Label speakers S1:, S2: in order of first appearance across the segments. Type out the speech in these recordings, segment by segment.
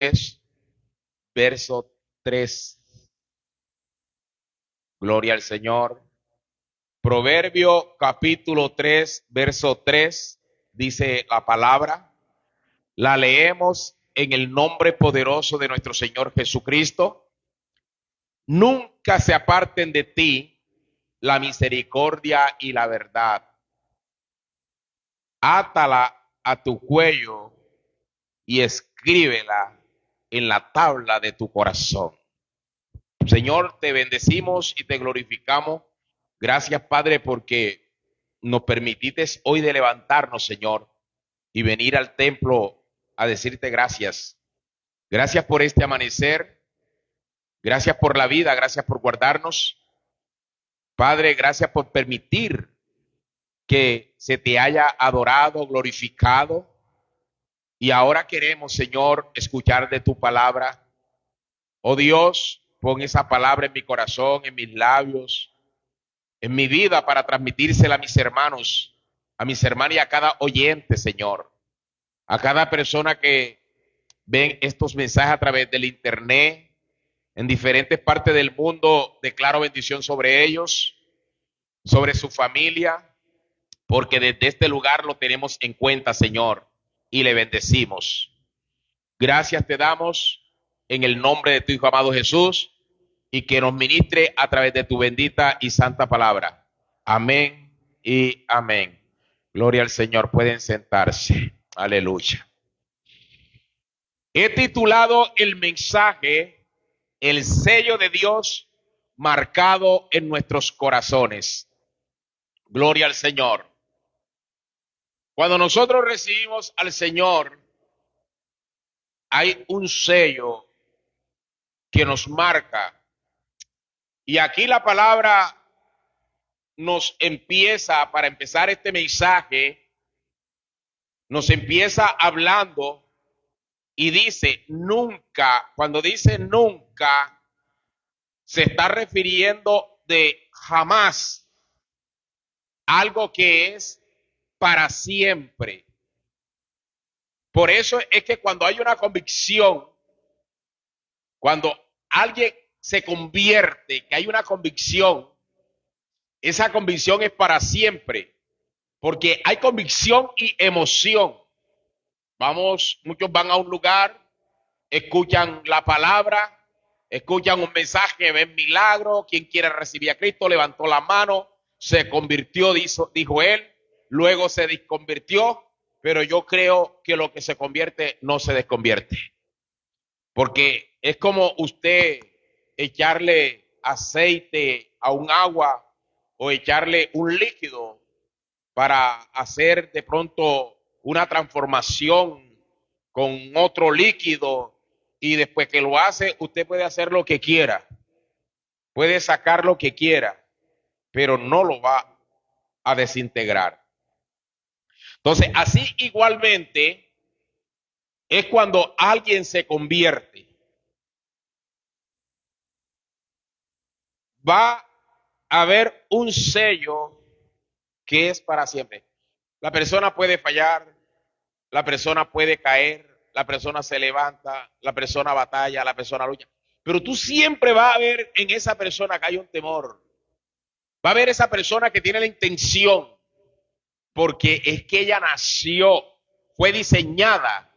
S1: 3, verso 3. Gloria al Señor. Proverbio capítulo 3, verso 3, dice la palabra. La leemos en el nombre poderoso de nuestro Señor Jesucristo. Nunca se aparten de ti la misericordia y la verdad. Átala a tu cuello y escríbela en la tabla de tu corazón. Señor, te bendecimos y te glorificamos. Gracias, Padre, porque nos permitiste hoy de levantarnos, Señor, y venir al templo a decirte gracias. Gracias por este amanecer. Gracias por la vida. Gracias por guardarnos. Padre, gracias por permitir que se te haya adorado, glorificado. Y ahora queremos, Señor, escuchar de tu palabra. Oh Dios, pon esa palabra en mi corazón, en mis labios, en mi vida para transmitírsela a mis hermanos, a mis hermanas y a cada oyente, Señor. A cada persona que ven estos mensajes a través del internet, en diferentes partes del mundo, declaro bendición sobre ellos, sobre su familia, porque desde este lugar lo tenemos en cuenta, Señor, y le bendecimos. Gracias te damos en el nombre de tu Hijo amado Jesús y que nos ministre a través de tu bendita y santa palabra. Amén y amén. Gloria al Señor. Pueden sentarse. Aleluya. He titulado el mensaje El sello de Dios marcado en nuestros corazones. Gloria al Señor. Cuando nosotros recibimos al Señor, hay un sello que nos marca. Y aquí la palabra nos empieza, para empezar este mensaje, nos empieza hablando y dice nunca. Cuando dice nunca, se está refiriendo de jamás, algo que es para siempre. Por eso es que cuando hay una convicción, cuando alguien se convierte, que hay una convicción, esa convicción es para siempre, porque hay convicción y emoción. Muchos van a un lugar, escuchan la palabra, escuchan un mensaje, ven milagro, quien quiere recibir a Cristo, levantó la mano, se convirtió, dijo él, luego se desconvirtió, pero yo creo que lo que se convierte no se desconvierte. Porque es como usted echarle aceite a un agua o echarle un líquido para hacer de pronto una transformación con otro líquido, y después que lo hace, usted puede hacer lo que quiera, puede sacar lo que quiera, pero no lo va a desintegrar. Entonces, así igualmente es cuando alguien se convierte. Va a haber un sello que es para siempre. La persona puede fallar, la persona puede caer, la persona se levanta, la persona batalla, la persona lucha. Pero tú siempre vas a ver en esa persona que hay un temor. Va a haber esa persona que tiene la intención, porque es que ella nació, fue diseñada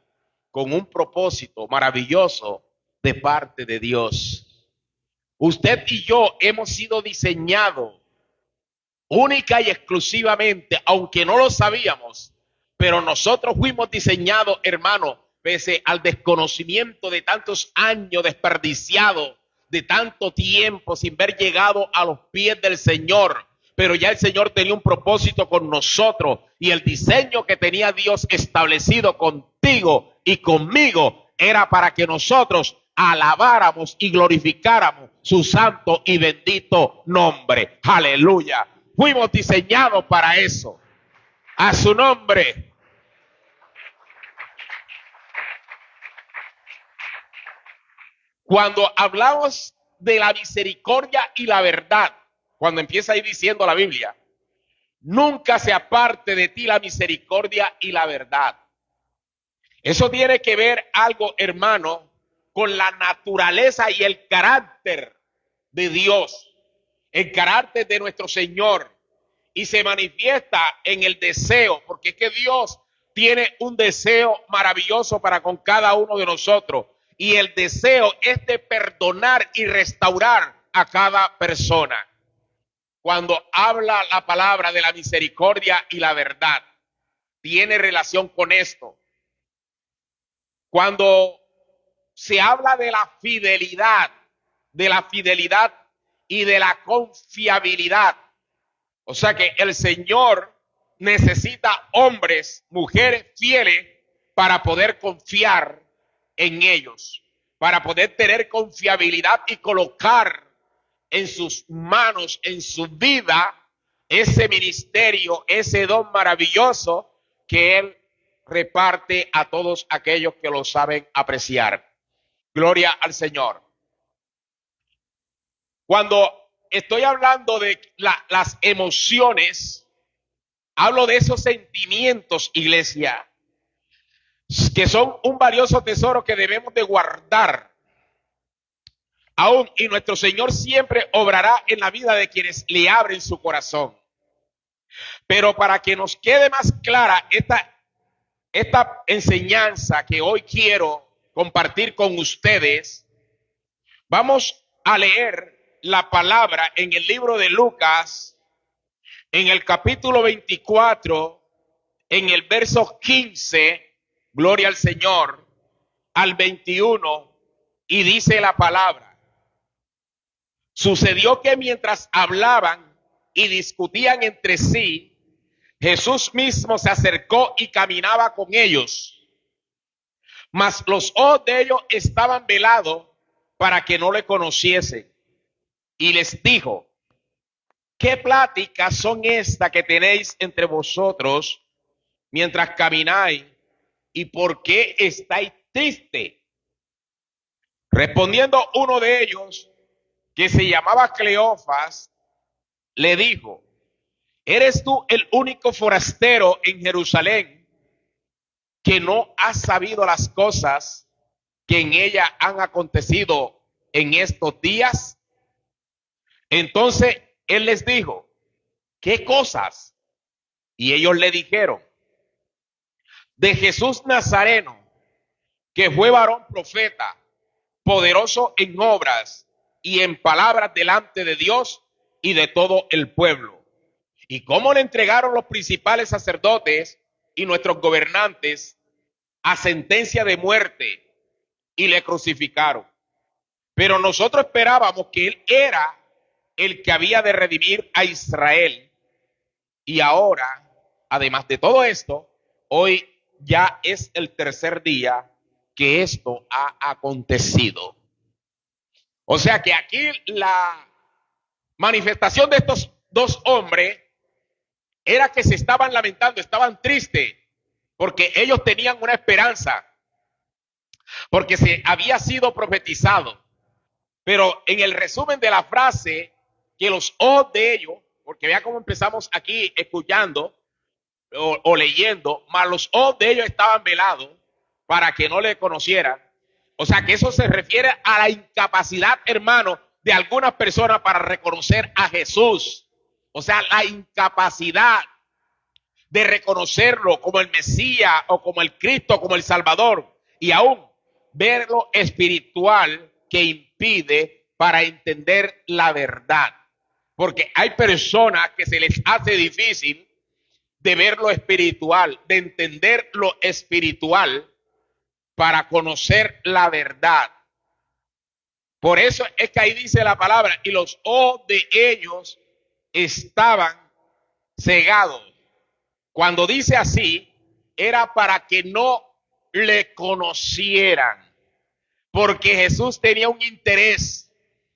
S1: con un propósito maravilloso de parte de Dios. Usted y yo hemos sido diseñados única y exclusivamente, aunque no lo sabíamos, pero nosotros fuimos diseñados, hermano, pese al desconocimiento de tantos años desperdiciados, de tanto tiempo sin haber llegado a los pies del Señor. Pero ya el Señor tenía un propósito con nosotros, y el diseño que tenía Dios establecido contigo y conmigo era para que nosotros alabáramos y glorificáramos su santo y bendito nombre. Aleluya. Fuimos diseñados para eso. A su nombre. Cuando hablamos de la misericordia y la verdad, cuando empieza ahí diciendo la Biblia, nunca se aparte de ti la misericordia y la verdad. Eso tiene que ver algo, hermano, con la naturaleza y el carácter de Dios, el carácter de nuestro Señor, y se manifiesta en el deseo, porque es que Dios tiene un deseo maravilloso para con cada uno de nosotros, y el deseo es de perdonar y restaurar a cada persona. Cuando habla la palabra de la misericordia y la verdad, tiene relación con esto. Cuando se habla de la fidelidad y de la confiabilidad, o sea que el Señor necesita hombres, mujeres fieles para poder confiar en ellos, para poder tener confiabilidad y colocar en sus manos, en su vida, ese ministerio, ese don maravilloso que Él reparte a todos aquellos que lo saben apreciar. Gloria al Señor. Cuando estoy hablando de las emociones, hablo de esos sentimientos, iglesia, que son un valioso tesoro que debemos de guardar. Aún, y nuestro Señor siempre obrará en la vida de quienes le abren su corazón. Pero para que nos quede más clara esta enseñanza que hoy quiero compartir con ustedes, vamos a leer la palabra en el libro de Lucas, en el capítulo 24, en el verso 15, gloria al Señor, al 21, y dice la palabra: sucedió que mientras hablaban y discutían entre sí, Jesús mismo se acercó y caminaba con ellos, mas los ojos de ellos estaban velados para que no le conociesen. Y les dijo: ¿qué pláticas son estas que tenéis entre vosotros mientras camináis? ¿Y por qué estáis tristes? Respondiendo uno de ellos, que se llamaba Cleofas, le dijo: ¿eres tú el único forastero en Jerusalén que no has sabido las cosas que en ella han acontecido en estos días? Entonces él les dijo: ¿qué cosas? Y ellos le dijeron: de Jesús Nazareno, que fue varón profeta, poderoso en obras y en palabras delante de Dios y de todo el pueblo. Y cómo le entregaron los principales sacerdotes y nuestros gobernantes a sentencia de muerte y le crucificaron. Pero nosotros esperábamos que él era el que había de redimir a Israel. Y ahora, además de todo esto, hoy ya es el tercer día que esto ha acontecido. O sea que aquí la manifestación de estos dos hombres era que se estaban lamentando, estaban tristes, porque ellos tenían una esperanza, porque se había sido profetizado. Pero en el resumen de la frase, que los ojos de ellos, porque vea cómo empezamos aquí escuchando o leyendo, más los ojos de ellos estaban velados para que no le conocieran. O sea que eso se refiere a la incapacidad, hermano, de algunas personas para reconocer a Jesús. O sea, la incapacidad de reconocerlo como el Mesías o como el Cristo, como el Salvador, y aún ver lo espiritual que impide para entender la verdad. Porque hay personas que se les hace difícil de ver lo espiritual, de entender lo espiritual para conocer la verdad. Por eso es que ahí dice la palabra: y los ojos de ellos estaban cegados. Cuando dice así, era para que no le conocieran, porque Jesús tenía un interés,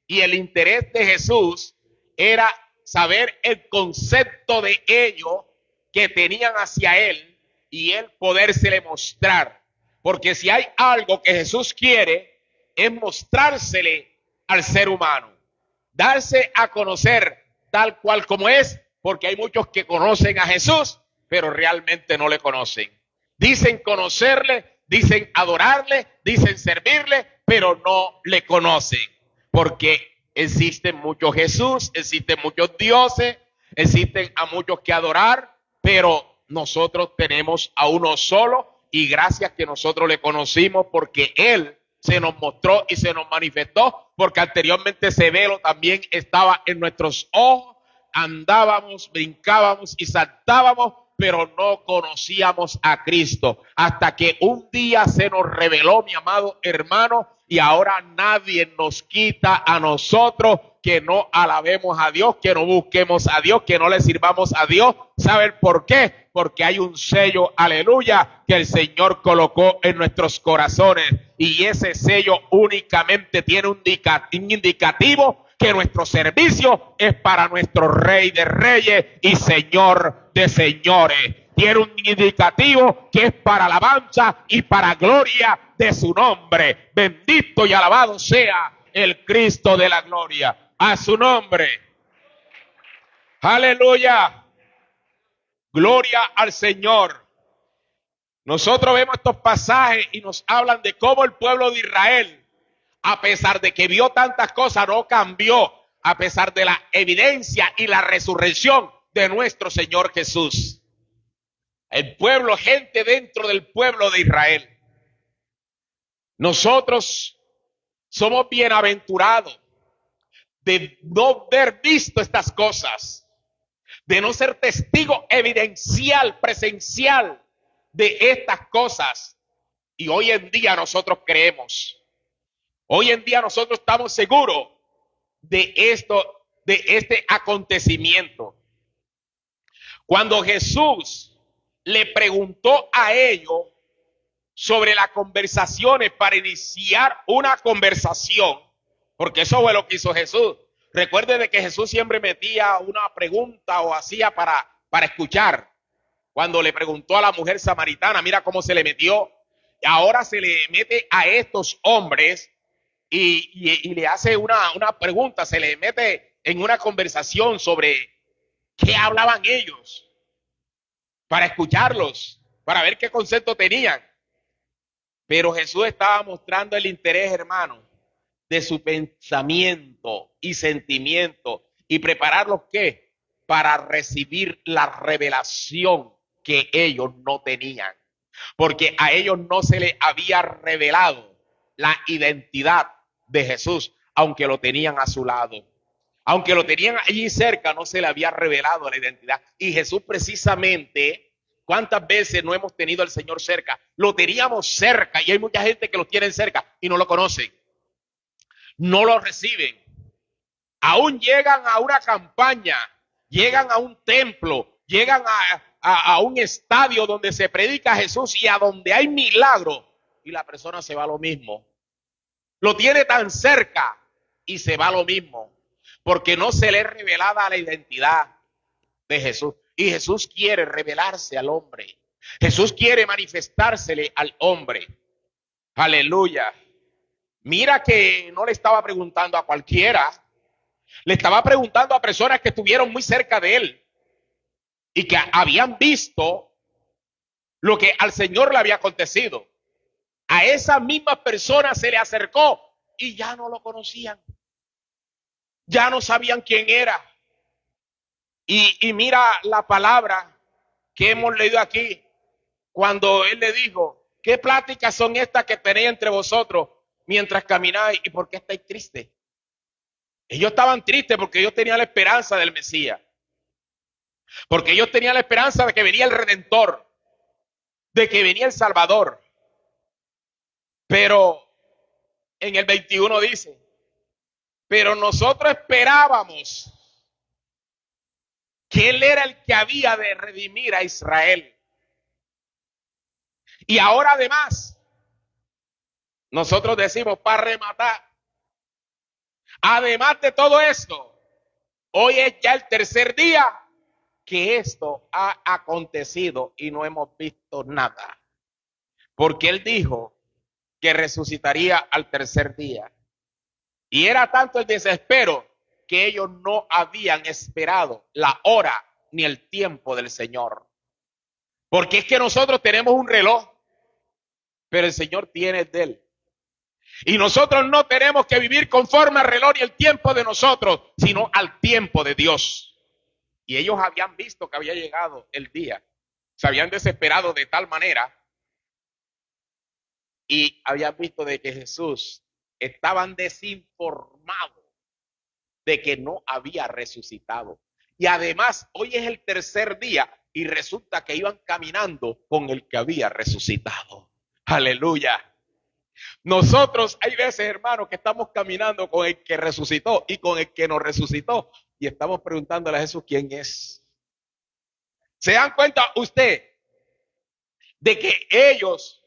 S1: y el interés de Jesús era saber el concepto de ellos que tenían hacia él y él podérsele mostrar. Porque si hay algo que Jesús quiere, es mostrársele al ser humano, darse a conocer tal cual como es, porque hay muchos que conocen a Jesús, pero realmente no le conocen. Dicen conocerle, dicen adorarle, dicen servirle, pero no le conocen, porque existen muchos Jesús, existen muchos dioses, existen a muchos que adorar, pero nosotros tenemos a uno solo y gracias que nosotros le conocimos porque Él se nos mostró y se nos manifestó, porque anteriormente ese velo también estaba en nuestros ojos, andábamos, brincábamos y saltábamos, pero no conocíamos a Cristo, hasta que un día se nos reveló, mi amado hermano, y ahora nadie nos quita a nosotros que no alabemos a Dios, que no busquemos a Dios, que no le sirvamos a Dios. ¿Saben por qué? Porque hay un sello, aleluya, que el Señor colocó en nuestros corazones, y ese sello únicamente tiene un indicativo que nuestro servicio es para nuestro Rey de Reyes y Señor de Señores. Tiene un indicativo que es para alabanza y para gloria de su nombre. Bendito y alabado sea el Cristo de la gloria. A su nombre. Aleluya. Gloria al Señor. Nosotros vemos estos pasajes y nos hablan de cómo el pueblo de Israel, a pesar de que vio tantas cosas, no cambió, a pesar de la evidencia y la resurrección de nuestro Señor Jesús. El pueblo, gente dentro del pueblo de Israel. Nosotros somos bienaventurados de no haber visto estas cosas, de no ser testigo evidencial, presencial de estas cosas. Y hoy en día nosotros creemos. Hoy en día nosotros estamos seguros de esto, de este acontecimiento. Cuando Jesús le preguntó a ellos sobre las conversaciones para iniciar una conversación, porque eso fue lo que hizo Jesús. Recuerde de que Jesús siempre metía una pregunta o hacía para escuchar. Cuando le preguntó a la mujer samaritana, mira cómo se le metió. Ahora se le mete a estos hombres y le hace una pregunta, se le mete en una conversación sobre qué hablaban ellos, para escucharlos, para ver qué concepto tenían. Pero Jesús estaba mostrando el interés, hermano, de su pensamiento y sentimiento y prepararlos, ¿qué? Para recibir la revelación que ellos no tenían. Porque a ellos no se les había revelado la identidad de Jesús, aunque lo tenían a su lado. Aunque lo tenían allí cerca, no se le había revelado la identidad. Y Jesús precisamente, ¿cuántas veces no hemos tenido al Señor cerca? Lo teníamos cerca y hay mucha gente que lo tienen cerca y no lo conocen. No lo reciben. Aún llegan a una campaña, llegan a un templo, llegan a un estadio donde se predica a Jesús y a donde hay milagros y la persona se va a lo mismo. Lo tiene tan cerca y se va a lo mismo, porque no se le es revelada la identidad de Jesús. Y Jesús quiere revelarse al hombre. Jesús quiere manifestársele al hombre. Aleluya. Mira que no le estaba preguntando a cualquiera. Le estaba preguntando a personas que estuvieron muy cerca de él y que habían visto lo que al Señor le había acontecido. A esas mismas personas se le acercó y ya no lo conocían. Ya no sabían quién era. Y mira la palabra que hemos leído aquí, cuando él le dijo, ¿qué pláticas son estas que tenéis entre vosotros mientras camináis y por qué estáis tristes? Ellos estaban tristes porque ellos tenían la esperanza del Mesías. Porque ellos tenían la esperanza de que venía el Redentor, de que venía el Salvador. Pero en el 21 dice, pero nosotros esperábamos que Él era el que había de redimir a Israel. Y ahora además, nosotros decimos para rematar, además de todo esto, hoy es ya el tercer día que esto ha acontecido y no hemos visto nada. Porque Él dijo que resucitaría al tercer día. Y era tanto el desespero que ellos no habían esperado la hora ni el tiempo del Señor. Porque es que nosotros tenemos un reloj, pero el Señor tiene el de Él. Y nosotros no tenemos que vivir conforme al reloj y el tiempo de nosotros, sino al tiempo de Dios. Y ellos habían visto que había llegado el día. Se habían desesperado de tal manera y habían visto de que Jesús estaban desinformados de que no había resucitado. Y además, hoy es el tercer día y resulta que iban caminando con el que había resucitado. Aleluya. Nosotros hay veces, hermanos, que estamos caminando con el que resucitó y con el que nos resucitó y estamos preguntándole a Jesús quién es. ¿Se dan cuenta usted de que ellos,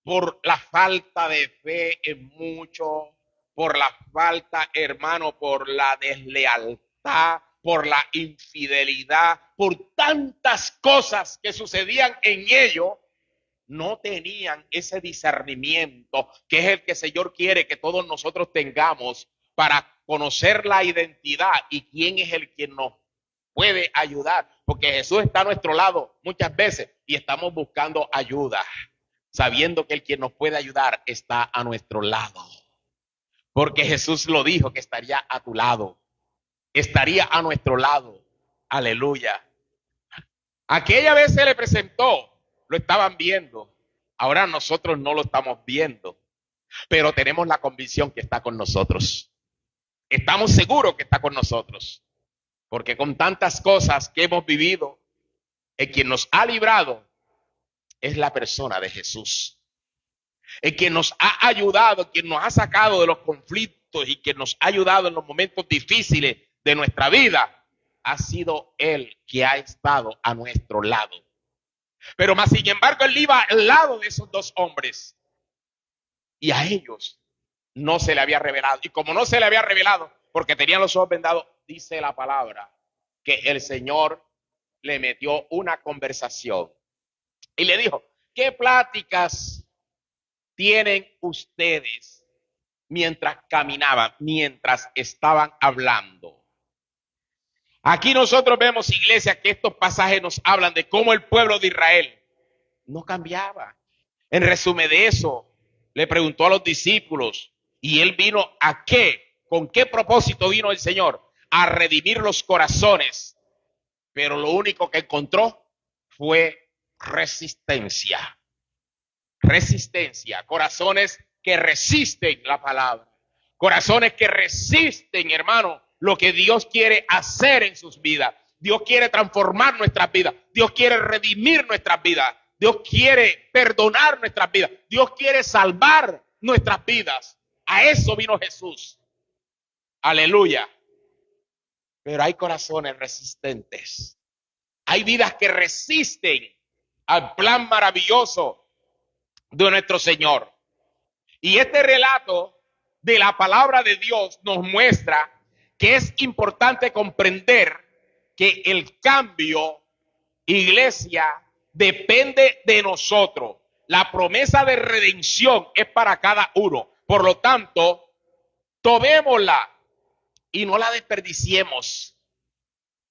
S1: por la falta de fe en mucho, por la falta, hermano, por la deslealtad, por la infidelidad, por tantas cosas que sucedían en ellos, no tenían ese discernimiento que es el que el Señor quiere que todos nosotros tengamos para conocer la identidad y quién es el quien nos puede ayudar? Porque Jesús está a nuestro lado muchas veces y estamos buscando ayuda, sabiendo que el quien nos puede ayudar está a nuestro lado. Porque Jesús lo dijo, que estaría a tu lado, estaría a nuestro lado. Aleluya. Aquella vez se le presentó, lo estaban viendo. Ahora nosotros no lo estamos viendo, pero tenemos la convicción que está con nosotros. Estamos seguros que está con nosotros, porque con tantas cosas que hemos vivido, el quien nos ha librado es la persona de Jesús. El quien nos ha ayudado, el quien nos ha sacado de los conflictos y quien nos ha ayudado en los momentos difíciles de nuestra vida, ha sido Él que ha estado a nuestro lado. Pero más sin embargo, Él iba al lado de esos dos hombres y a ellos no se le había revelado. Y como no se le había revelado, porque tenían los ojos vendados, dice la palabra que el Señor le metió una conversación y le dijo: ¿qué pláticas tienen ustedes mientras caminaban, mientras estaban hablando? Aquí nosotros vemos, iglesia, que estos pasajes nos hablan de cómo el pueblo de Israel no cambiaba. En resumen de eso, le preguntó a los discípulos, y él vino ¿a qué? ¿Con qué propósito vino el Señor? A redimir los corazones. Pero lo único que encontró fue resistencia. Resistencia. Corazones que resisten la palabra. Corazones que resisten, hermano, lo que Dios quiere hacer en sus vidas. Dios quiere transformar nuestras vidas. Dios quiere redimir nuestras vidas. Dios quiere perdonar nuestras vidas. Dios quiere salvar nuestras vidas. A eso vino Jesús. Aleluya. Pero hay corazones resistentes. Hay vidas que resisten al plan maravilloso de nuestro Señor. Y este relato de la palabra de Dios nos muestra que es importante comprender que el cambio, iglesia, depende de nosotros. La promesa de redención es para cada uno. Por lo tanto, tomémosla y no la desperdiciemos.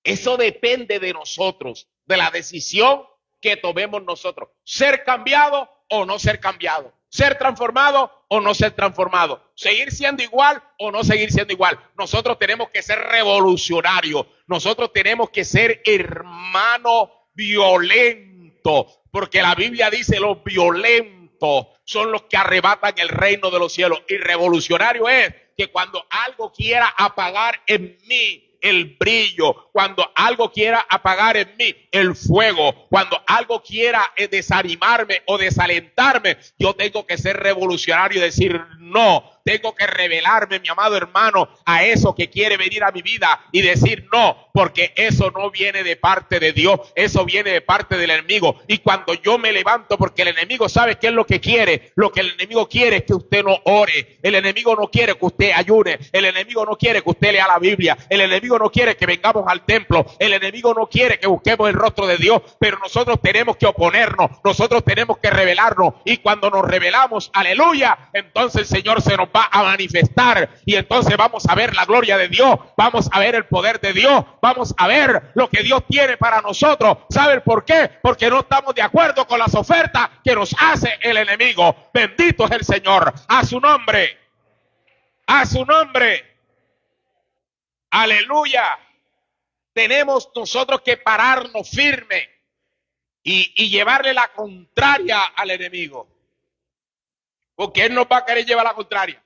S1: Eso depende de nosotros, de la decisión que tomemos nosotros. Ser cambiado o no ser cambiado. Ser transformado o no ser transformado. Seguir siendo igual o no seguir siendo igual. Nosotros tenemos que ser revolucionarios. Nosotros tenemos que ser, hermano, violentos. Porque la Biblia dice: los violentos son los que arrebatan el reino de los cielos. Y revolucionario es que cuando algo quiera apagar en mí el brillo, cuando algo quiera apagar en mí el fuego, cuando algo quiera desanimarme o desalentarme, yo tengo que ser revolucionario y decir no. Tengo que revelarme, mi amado hermano, a eso que quiere venir a mi vida y decir no, porque eso no viene de parte de Dios, eso viene de parte del enemigo. Y cuando yo me levanto, porque el enemigo sabe qué es lo que quiere, lo que el enemigo quiere es que usted no ore, el enemigo no quiere que usted ayune, el enemigo no quiere que usted lea la Biblia, el enemigo no quiere que vengamos al templo, el enemigo no quiere que busquemos el rostro de Dios, pero nosotros tenemos que oponernos, nosotros tenemos que rebelarnos, y cuando nos rebelamos, aleluya, entonces el Señor se nos va va a manifestar y entonces vamos a ver la gloria de Dios, vamos a ver el poder de Dios, vamos a ver lo que Dios tiene para nosotros. ¿Saben por qué? Porque no estamos de acuerdo con las ofertas que nos hace el enemigo. Bendito es el Señor. A su nombre. A su nombre. Aleluya. Tenemos nosotros que pararnos firme y llevarle la contraria al enemigo. Porque él nos va a querer llevar la contraria.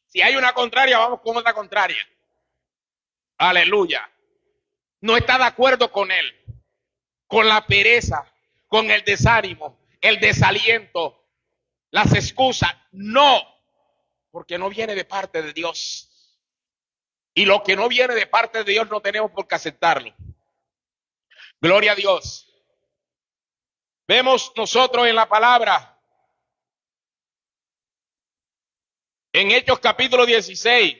S1: Si hay una contraria, vamos con otra contraria. Aleluya. No está de acuerdo con él, con la pereza, con el desánimo, el desaliento, las excusas. No, porque no viene de parte de Dios. Y lo que no viene de parte de Dios no tenemos por qué aceptarlo. Gloria a Dios. Vemos nosotros en la palabra, en Hechos capítulo 16,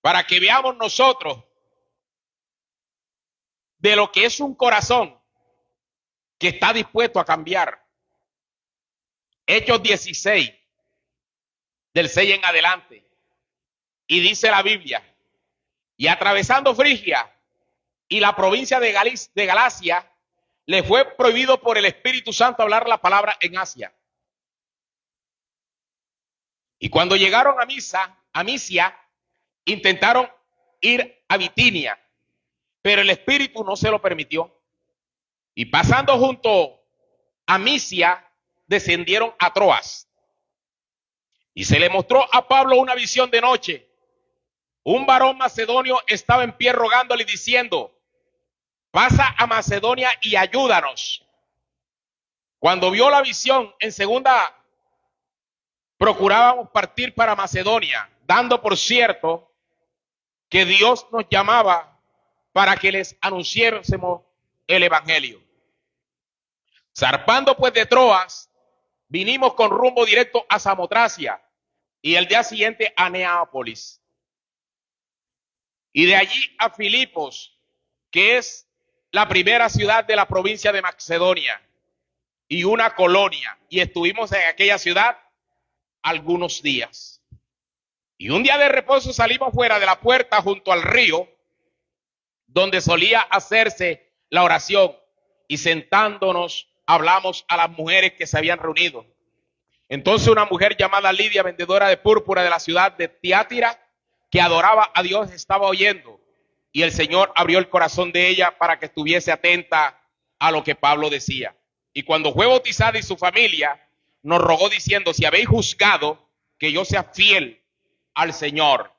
S1: para que veamos nosotros de lo que es un corazón que está dispuesto a cambiar. Hechos 16, del 6 en adelante. Y dice la Biblia, y atravesando Frigia y la provincia de Galacia, le fue prohibido por el Espíritu Santo hablar la palabra en Asia. Y cuando llegaron a Misia, intentaron ir a Bitinia, pero el Espíritu no se lo permitió. Y pasando junto a Misia, descendieron a Troas. Y se le mostró a Pablo una visión de noche. Un varón macedonio estaba en pie rogándole y diciendo, pasa a Macedonia y ayúdanos. Cuando vio la visión, en segunda procurábamos partir para Macedonia, dando por cierto que Dios nos llamaba para que les anunciásemos el evangelio. Zarpando pues de Troas, vinimos con rumbo directo a Samotracia y el día siguiente a Neápolis. Y de allí a Filipos, que es la primera ciudad de la provincia de Macedonia y una colonia. Y estuvimos en aquella ciudad algunos días. Y un día de reposo salimos fuera de la puerta junto al río, donde solía hacerse la oración, y sentándonos hablamos a las mujeres que se habían reunido. Entonces una mujer llamada Lidia, vendedora de púrpura de la ciudad de Tiatira, que adoraba a Dios, estaba oyendo, y el Señor abrió el corazón de ella para que estuviese atenta a lo que Pablo decía. Y cuando fue bautizada y su familia, nos rogó diciendo, si habéis juzgado que yo sea fiel al Señor,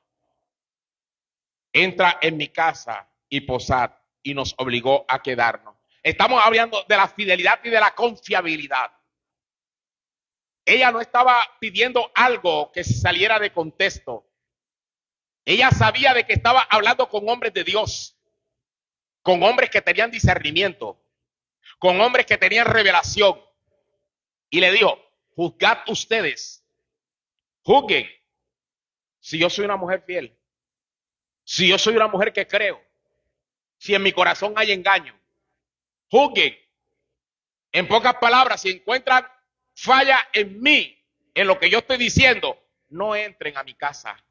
S1: entra en mi casa y posad. Y nos obligó a quedarnos. Estamos hablando de la fidelidad y de la confiabilidad. Ella no estaba pidiendo algo que se saliera de contexto. Ella sabía de que estaba hablando con hombres de Dios, con hombres que tenían discernimiento, con hombres que tenían revelación. Y le dijo, juzgad ustedes, juzguen si yo soy una mujer fiel, si yo soy una mujer que creo, si en mi corazón hay engaño, juzguen. En pocas palabras, si encuentran falla en mí, en lo que yo estoy diciendo, no entren a mi casa,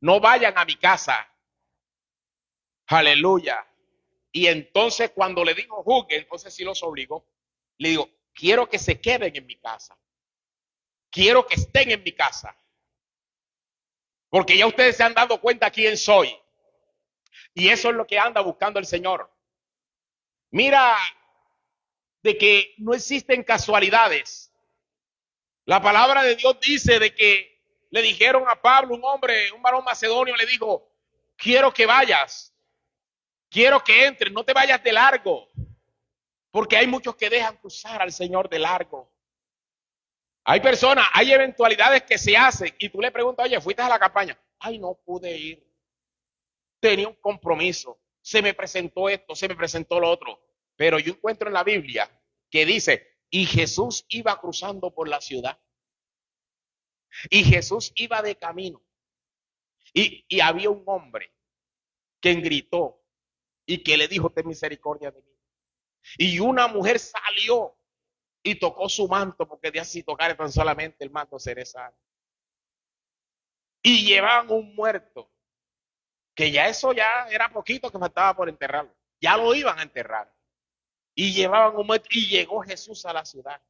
S1: no vayan a mi casa. Aleluya. Y entonces cuando le digo juzguen, entonces sí los obligó. Le digo, quiero que se queden en mi casa. Quiero que estén en mi casa. Porque ya ustedes se han dado cuenta quién soy. Y eso es lo que anda buscando el Señor. Mira, de que no existen casualidades. La palabra de Dios dice de que le dijeron a Pablo, un hombre, un varón macedonio, le dijo, quiero que vayas, quiero que entres, no te vayas de largo, porque hay muchos que dejan cruzar al Señor de largo. Hay personas, hay eventualidades que se hacen y tú le preguntas, oye, ¿fuiste a la campaña? Ay, no pude ir, tenía un compromiso, se me presentó esto, se me presentó lo otro. Pero yo encuentro en la Biblia que dice, y Jesús iba cruzando por la ciudad. Y Jesús iba de camino. Y había un hombre que gritó y que le dijo, ten misericordia de mí. Y una mujer salió y tocó su manto, porque de así tocar tan solamente el manto seré sano. Y llevaban un muerto, que ya eso ya era poquito que faltaba por enterrarlo. Ya lo iban a enterrar. Y llevaban un muerto y llegó Jesús a la ciudad.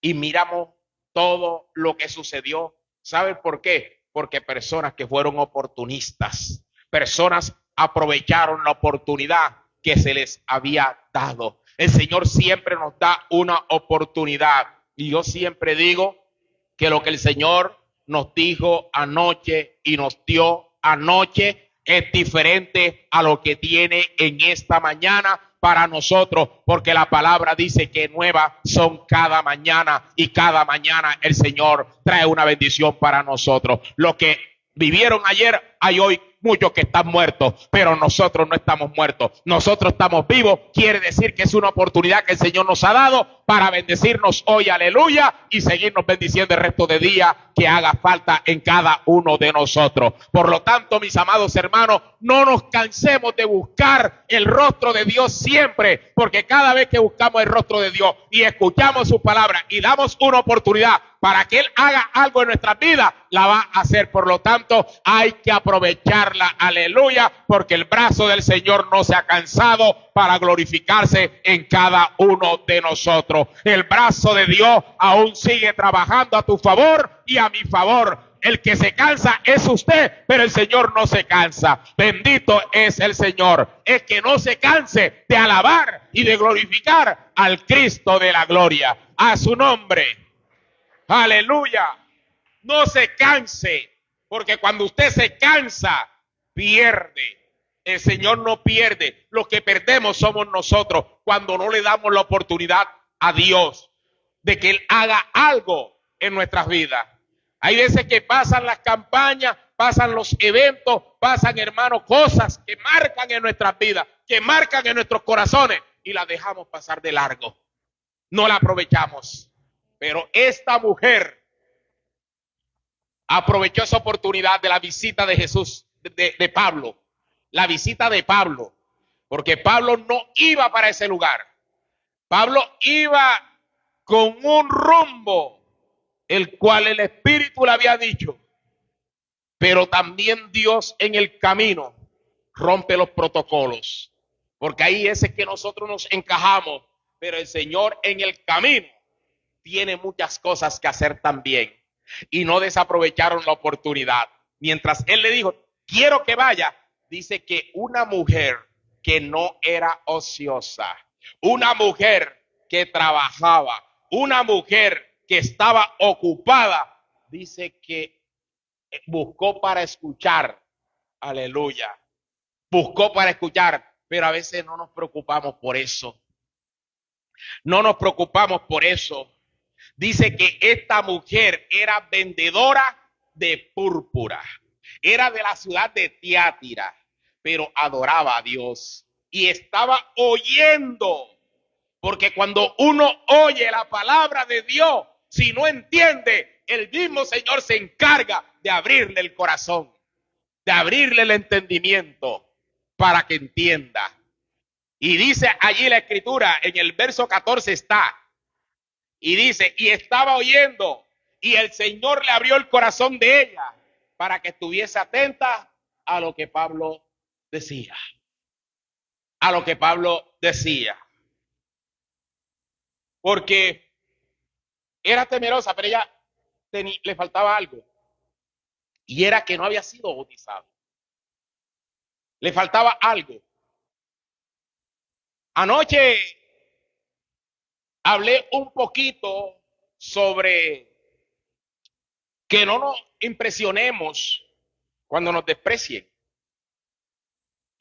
S1: Y miramos todo lo que sucedió. ¿Saben por qué? Porque personas que fueron oportunistas, personas aprovecharon la oportunidad que se les había dado. El Señor siempre nos da una oportunidad. Y yo siempre digo que lo que el Señor nos dijo anoche y nos dio anoche es diferente a lo que tiene en esta mañana para nosotros, porque la palabra dice que nuevas son cada mañana y cada mañana el Señor trae una bendición para nosotros. Lo que vivieron ayer, hay hoy muchos que están muertos, pero nosotros no estamos muertos, nosotros estamos vivos. Quiere decir que es una oportunidad que el Señor nos ha dado para bendecirnos hoy, aleluya, y seguirnos bendiciendo el resto de día que haga falta en cada uno de nosotros. Por lo tanto, mis amados hermanos, no nos cansemos de buscar el rostro de Dios siempre, porque cada vez que buscamos el rostro de Dios y escuchamos su palabra y damos una oportunidad para que Él haga algo en nuestras vidas, la va a hacer. Por lo tanto, hay que aprovecharla, aleluya, porque el brazo del Señor no se ha cansado para glorificarse en cada uno de nosotros. El brazo de Dios aún sigue trabajando a tu favor y a mi favor. El que se cansa es usted, pero el Señor no se cansa. Bendito es el Señor. Es que no se canse de alabar y de glorificar al Cristo de la gloria. A su nombre. Aleluya. No se canse, porque cuando usted se cansa, pierde. El Señor no pierde. Los que perdemos somos nosotros cuando no le damos la oportunidad a Dios de que Él haga algo en nuestras vidas. Hay veces que pasan las campañas, pasan los eventos, pasan, hermanos, cosas que marcan en nuestras vidas, que marcan en nuestros corazones y las dejamos pasar de largo. No la aprovechamos. Pero esta mujer aprovechó esa oportunidad de la visita de Jesús, de Pablo. La visita de Pablo. Porque Pablo no iba para ese lugar. Pablo iba con un rumbo, el cual el Espíritu le había dicho. Pero también Dios en el camino rompe los protocolos. Porque ahí es que nosotros nos encajamos. Pero el Señor en el camino tiene muchas cosas que hacer también. Y no desaprovecharon la oportunidad. Mientras Él le dijo, quiero que vaya, dice que una mujer que no era ociosa, una mujer que trabajaba, una mujer que estaba ocupada, dice que buscó para escuchar. Aleluya. Buscó para escuchar, pero a veces no nos preocupamos por eso. No nos preocupamos por eso. Dice que esta mujer era vendedora de púrpura. Era de la ciudad de Tiatira, pero adoraba a Dios y estaba oyendo. Porque cuando uno oye la palabra de Dios, si no entiende, el mismo Señor se encarga de abrirle el corazón, de abrirle el entendimiento para que entienda. Y dice allí la escritura, en el verso 14 está, y dice, y estaba oyendo, y el Señor le abrió el corazón de ella para que estuviese atenta a lo que Pablo decía. A lo que Pablo decía. Porque era temerosa, pero ella le faltaba algo. Y era que no había sido bautizado. Le faltaba algo. Anoche hablé un poquito sobre que no nos impresionemos cuando nos desprecien.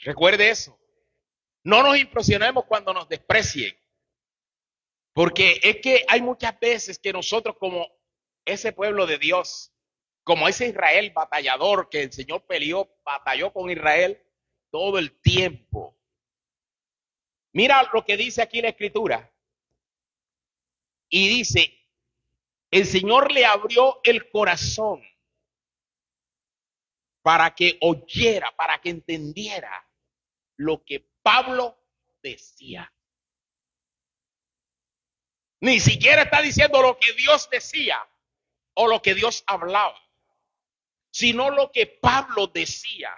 S1: Recuerde eso. No nos impresionemos cuando nos desprecien. Porque es que hay muchas veces que nosotros, como ese pueblo de Dios, como ese Israel batallador que el Señor batalló con Israel todo el tiempo. Mira lo que dice aquí la escritura. Y dice, el Señor le abrió el corazón para que oyera, para que entendiera lo que Pablo decía. Ni siquiera está diciendo lo que Dios decía o lo que Dios hablaba, sino lo que Pablo decía,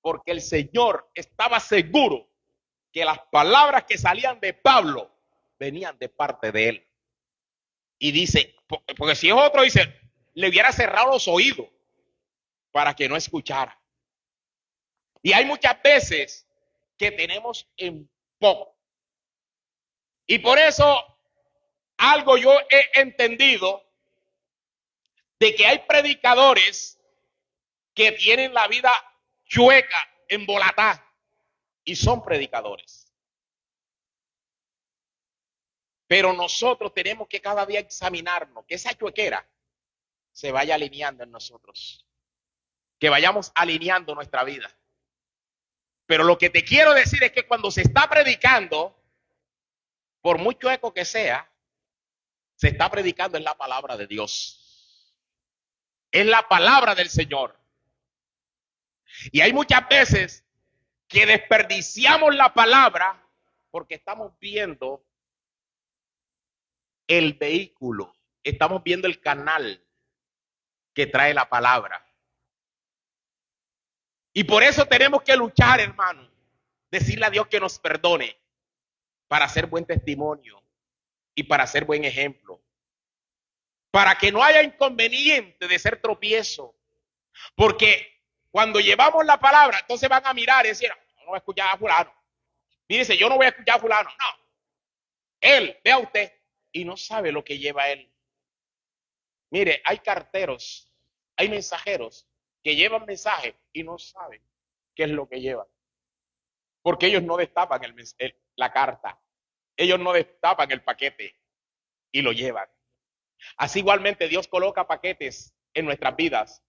S1: porque el Señor estaba seguro que las palabras que salían de Pablo venían de parte de él. Y dice, porque si es otro, dice, le hubiera cerrado los oídos para que no escuchara. Y hay muchas veces que tenemos en poco. Y por eso algo yo he entendido de que hay predicadores que tienen la vida chueca, embolatada, y son predicadores. Pero nosotros tenemos que cada día examinarnos, que esa chuequera se vaya alineando en nosotros, que vayamos alineando nuestra vida. Pero lo que te quiero decir es que cuando se está predicando, por muy chueco que sea, se está predicando en la palabra de Dios. Es la palabra del Señor. Y hay muchas veces que desperdiciamos la palabra porque estamos viendo el vehículo, estamos viendo el canal que trae la palabra. Y por eso tenemos que luchar, hermano, decirle a Dios que nos perdone para hacer buen testimonio y para hacer buen ejemplo. Para que no haya inconveniente de ser tropiezo. Porque cuando llevamos la palabra, entonces van a mirar y decir, no voy a escuchar a fulano. Mírese, yo no voy a escuchar a fulano. No. Él, vea usted, y no sabe lo que lleva él. Mire, hay carteros, hay mensajeros que llevan mensajes y no saben qué es lo que llevan. Porque ellos no destapan la carta. Ellos no destapan el paquete y lo llevan. Así igualmente Dios coloca paquetes en nuestras vidas.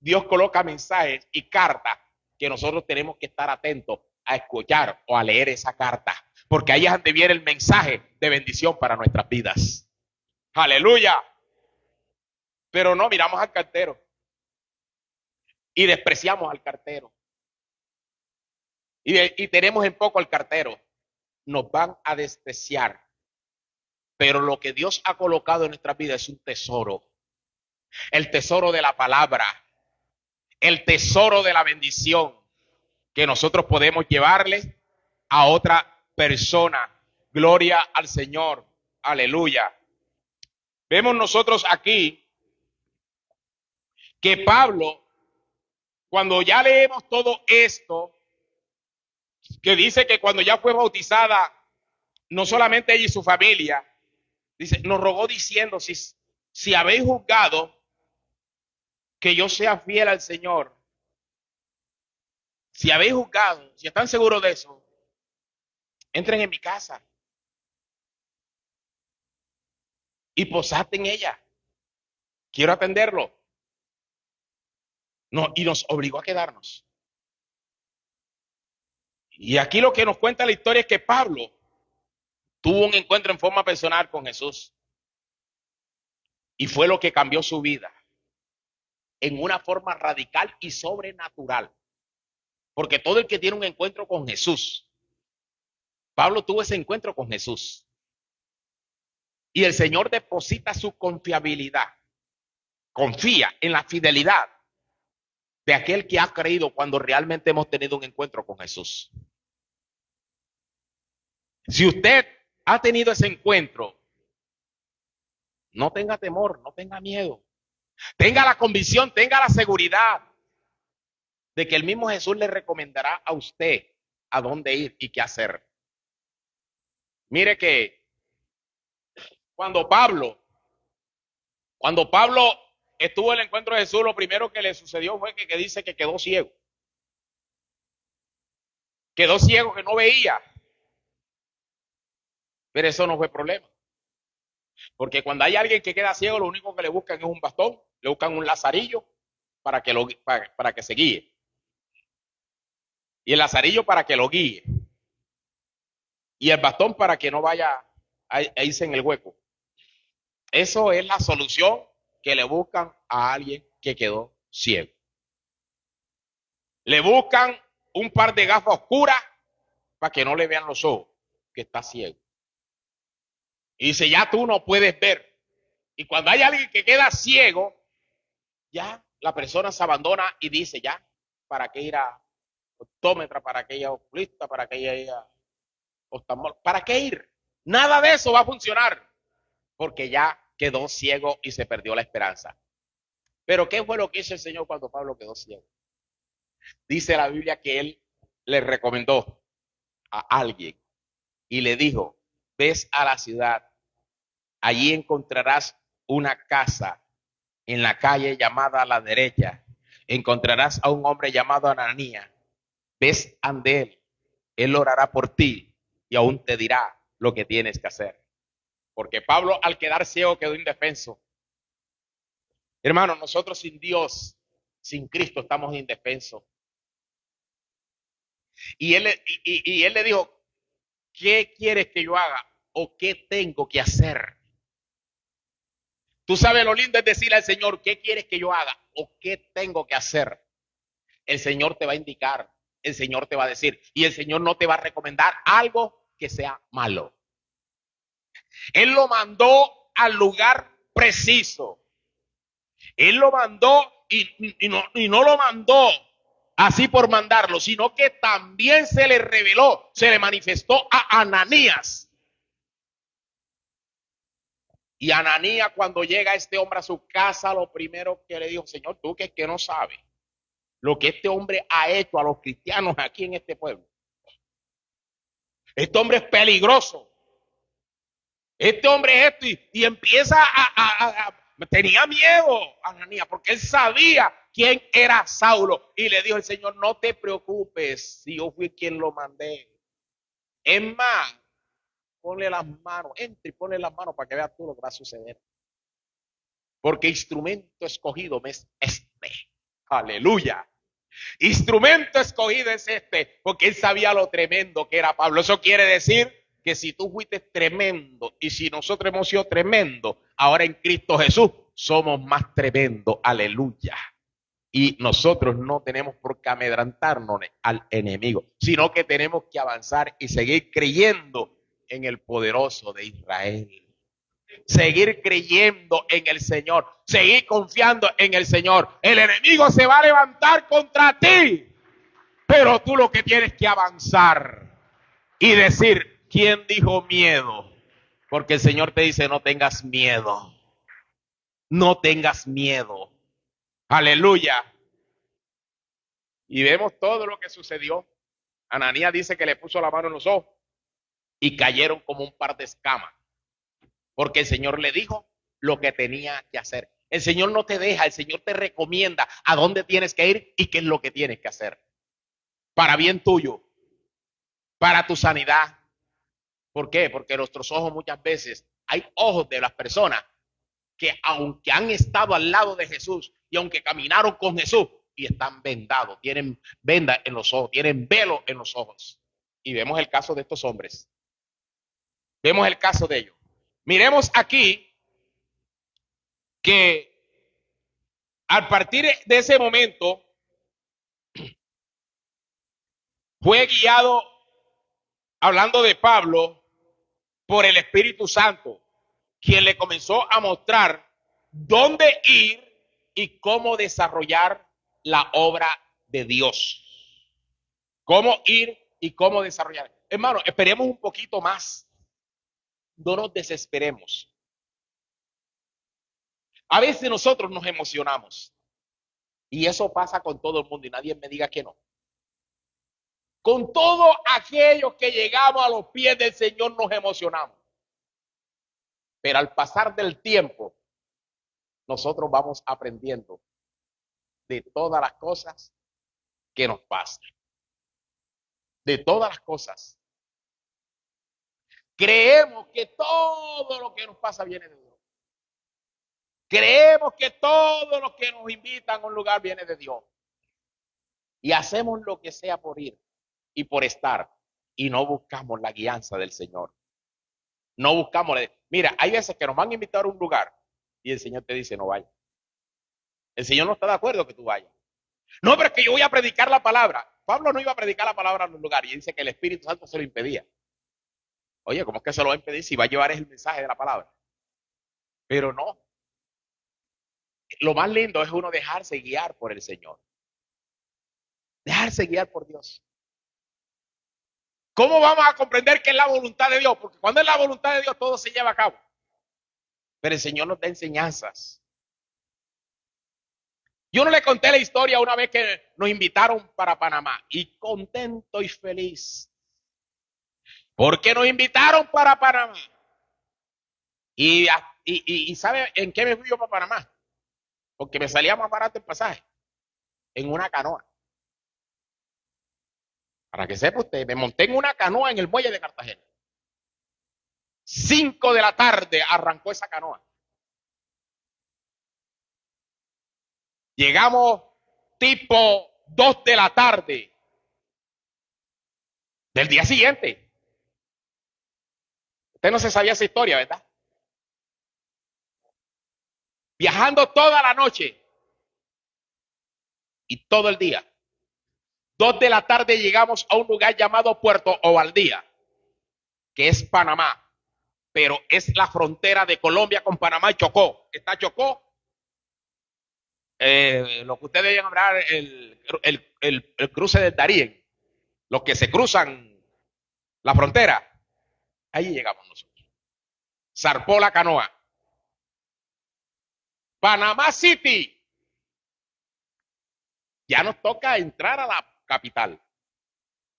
S1: Dios coloca mensajes y cartas que nosotros tenemos que estar atentos a escuchar o a leer esa carta. Porque ahí es donde viene el mensaje de bendición para nuestras vidas. Aleluya. Pero no miramos al cartero y despreciamos al cartero. Y tenemos en poco al cartero. Nos van a despreciar. Pero lo que Dios ha colocado en nuestra vida es un tesoro. El tesoro de la palabra. El tesoro de la bendición que nosotros podemos llevarle a otra persona. Gloria al Señor. Aleluya. Vemos nosotros aquí que Pablo, cuando ya leemos todo esto, que dice que cuando ya fue bautizada, no solamente ella y su familia, dice, nos rogó diciendo, si habéis juzgado que yo sea fiel al Señor, si habéis juzgado, si están seguros de eso, entren en mi casa y posad en ella. Quiero atenderlo. No, y nos obligó a quedarnos. Y aquí lo que nos cuenta la historia es que Pablo tuvo un encuentro en forma personal con Jesús. Y fue lo que cambió su vida en una forma radical y sobrenatural. Porque todo el que tiene un encuentro con Jesús, Pablo tuvo ese encuentro con Jesús. Y el Señor deposita su confiabilidad. Confía en la fidelidad de aquel que ha creído cuando realmente hemos tenido un encuentro con Jesús. Si usted ha tenido ese encuentro, no tenga temor, no tenga miedo. Tenga la convicción, tenga la seguridad de que el mismo Jesús le recomendará a usted a dónde ir y qué hacer. Mire que cuando Pablo estuvo en el encuentro de Jesús, lo primero que le sucedió fue que dice que quedó ciego. Quedó ciego, que no veía. Pero eso no fue problema. Porque cuando hay alguien que queda ciego, lo único que le buscan es un bastón, le buscan un lazarillo para que se guíe. Y el lazarillo para que lo guíe. Y el bastón para que no vaya a irse en el hueco. Eso es la solución que le buscan a alguien que quedó ciego. Le buscan un par de gafas oscuras para que no le vean los ojos, que está ciego. Y dice, ya tú no puedes ver. Y cuando hay alguien que queda ciego, ya la persona se abandona y dice, ya, ¿para qué ir a optómetra? ¿Para qué ir a oculista? ¿Para qué ir a oftalmólogo? ¿Para qué ir? Nada de eso va a funcionar, porque ya quedó ciego y se perdió la esperanza. Pero ¿qué fue lo que hizo el Señor cuando Pablo quedó ciego? Dice la Biblia que él le recomendó a alguien y le dijo, ves a la ciudad, allí encontrarás una casa en la calle llamada a la derecha, encontrarás a un hombre llamado Ananías, ves ante él orará por ti y aún te dirá lo que tienes que hacer. Porque Pablo al quedar ciego quedó indefenso. Hermano, nosotros sin Dios, sin Cristo estamos indefensos. Y él le dijo, ¿qué quieres que yo haga? ¿O qué tengo que hacer? Tú sabes lo lindo es decirle al Señor, ¿qué quieres que yo haga? ¿O qué tengo que hacer? El Señor te va a indicar, el Señor te va a decir, y el Señor no te va a recomendar algo que sea malo. Él lo mandó al lugar preciso. Él lo mandó y no lo mandó así por mandarlo, sino que también se le reveló, se le manifestó a Ananías. Y Ananías, cuando llega este hombre a su casa, lo primero que le dijo, Señor, tú que es que no sabes lo que este hombre ha hecho a los cristianos aquí en este pueblo. Este hombre es peligroso. Este hombre es esto y empieza tenía miedo Ananías porque él sabía quién era Saulo y le dijo el Señor, no te preocupes si yo fui quien lo mandé. Es más, ponle las manos, entra y ponle las manos para que veas tú lo que va a suceder. Porque instrumento escogido me es este. Aleluya. Instrumento escogido es este, porque él sabía lo tremendo que era Pablo. Eso quiere decir que si tú fuiste tremendo y si nosotros hemos sido tremendo, ahora en Cristo Jesús somos más tremendos. Aleluya. Y nosotros no tenemos por qué amedrantarnos al enemigo, sino que tenemos que avanzar y seguir creyendo en el poderoso de Israel. Seguir creyendo en el Señor, seguir confiando en el Señor. El enemigo se va a levantar contra ti, pero tú lo que tienes que avanzar y decir, ¿quién dijo miedo? Porque el Señor te dice, no tengas miedo. No tengas miedo. Aleluya. Y vemos todo lo que sucedió. Ananías dice que le puso la mano en los ojos y cayeron como un par de escamas. Porque el Señor le dijo lo que tenía que hacer. El Señor no te deja, el Señor te recomienda a dónde tienes que ir y qué es lo que tienes que hacer. Para bien tuyo, para tu sanidad. ¿Por qué? Porque nuestros ojos muchas veces, hay ojos de las personas que aunque han estado al lado de Jesús y aunque caminaron con Jesús y están vendados, tienen venda en los ojos, tienen velo en los ojos. Y vemos el caso de estos hombres. Vemos el caso de ellos. Miremos aquí que a partir de ese momento fue guiado, hablando de Pablo, por el Espíritu Santo, quien le comenzó a mostrar dónde ir y cómo desarrollar la obra de Dios. Cómo ir y cómo desarrollar. Hermano, esperemos un poquito más. No nos desesperemos. A veces nosotros nos emocionamos. Y eso pasa con todo el mundo y nadie me diga que no. Con todos aquellos que llegamos a los pies del Señor nos emocionamos. Pero al pasar del tiempo, nosotros vamos aprendiendo de todas las cosas que nos pasan. De todas las cosas. Creemos que todo lo que nos pasa viene de Dios. Creemos que todo lo que nos invitan a un lugar viene de Dios. Y hacemos lo que sea por ir y por estar. Y no buscamos la guianza del Señor. No buscamos. Mira, hay veces que nos van a invitar a un lugar y el Señor te dice no vayas. El Señor no está de acuerdo que tú vayas. No, pero es que yo voy a predicar la palabra. Pablo no iba a predicar la palabra en un lugar y dice que el Espíritu Santo se lo impedía. Oye, ¿cómo es que se lo va a impedir si va a llevar el mensaje de la palabra? Pero no. Lo más lindo es uno dejarse guiar por el Señor. Dejarse guiar por Dios. ¿Cómo vamos a comprender que es la voluntad de Dios? Porque cuando es la voluntad de Dios todo se lleva a cabo. Pero el Señor nos da enseñanzas. Yo no le conté la historia una vez que nos invitaron para Panamá y contento y feliz. Porque nos invitaron para Panamá. Y ¿sabe en qué me fui yo para Panamá? Porque me salía más barato el pasaje. En una canoa. Para que sepa usted, me monté en una canoa en el muelle de Cartagena. 5 de la tarde arrancó esa canoa. Llegamos tipo 2 de la tarde del día siguiente. Usted no se sabía esa historia, ¿verdad? Viajando toda la noche y todo el día. 2 de la tarde llegamos a un lugar llamado Puerto Ovaldía, que es Panamá, pero es la frontera de Colombia con Panamá y Chocó. Está Chocó, lo que ustedes deben hablar, el cruce del Darién, los que se cruzan la frontera, ahí llegamos nosotros. Zarpó la canoa. Panamá City. Ya nos toca entrar a la capital.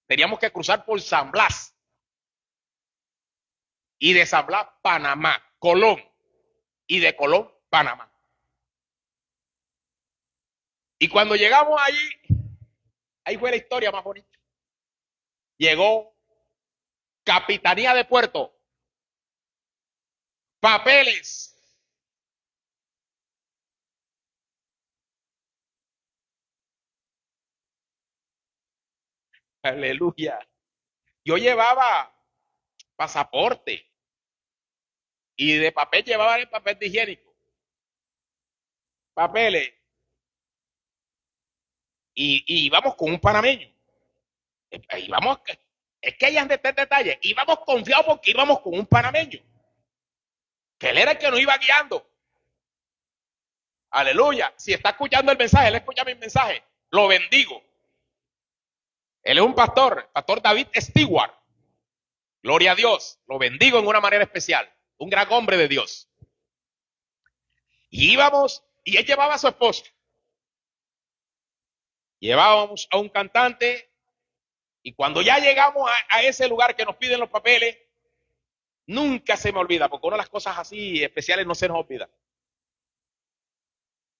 S1: Teníamos que cruzar por San Blas. Y de San Blas, Panamá, Colón. Y de Colón, Panamá. Y cuando llegamos allí, ahí fue la historia más bonita. Llegó Capitanía de Puerto, papeles. Aleluya. Yo llevaba pasaporte y de papel llevaba el papel de higiénico. Papeles. Y íbamos con un panameño. Íbamos, es que hay detalles. Íbamos confiados porque íbamos con un panameño. Que él era el que nos iba guiando. Aleluya. Si está escuchando el mensaje, él escucha mi mensaje. Lo bendigo. Él es un pastor, pastor David Stewart. Gloria a Dios. Lo bendigo en una manera especial. Un gran hombre de Dios. Y íbamos, y él llevaba a su esposa. Llevábamos a un cantante. Y cuando ya llegamos a ese lugar que nos piden los papeles, nunca se me olvida, porque una de las cosas así especiales no se nos olvida.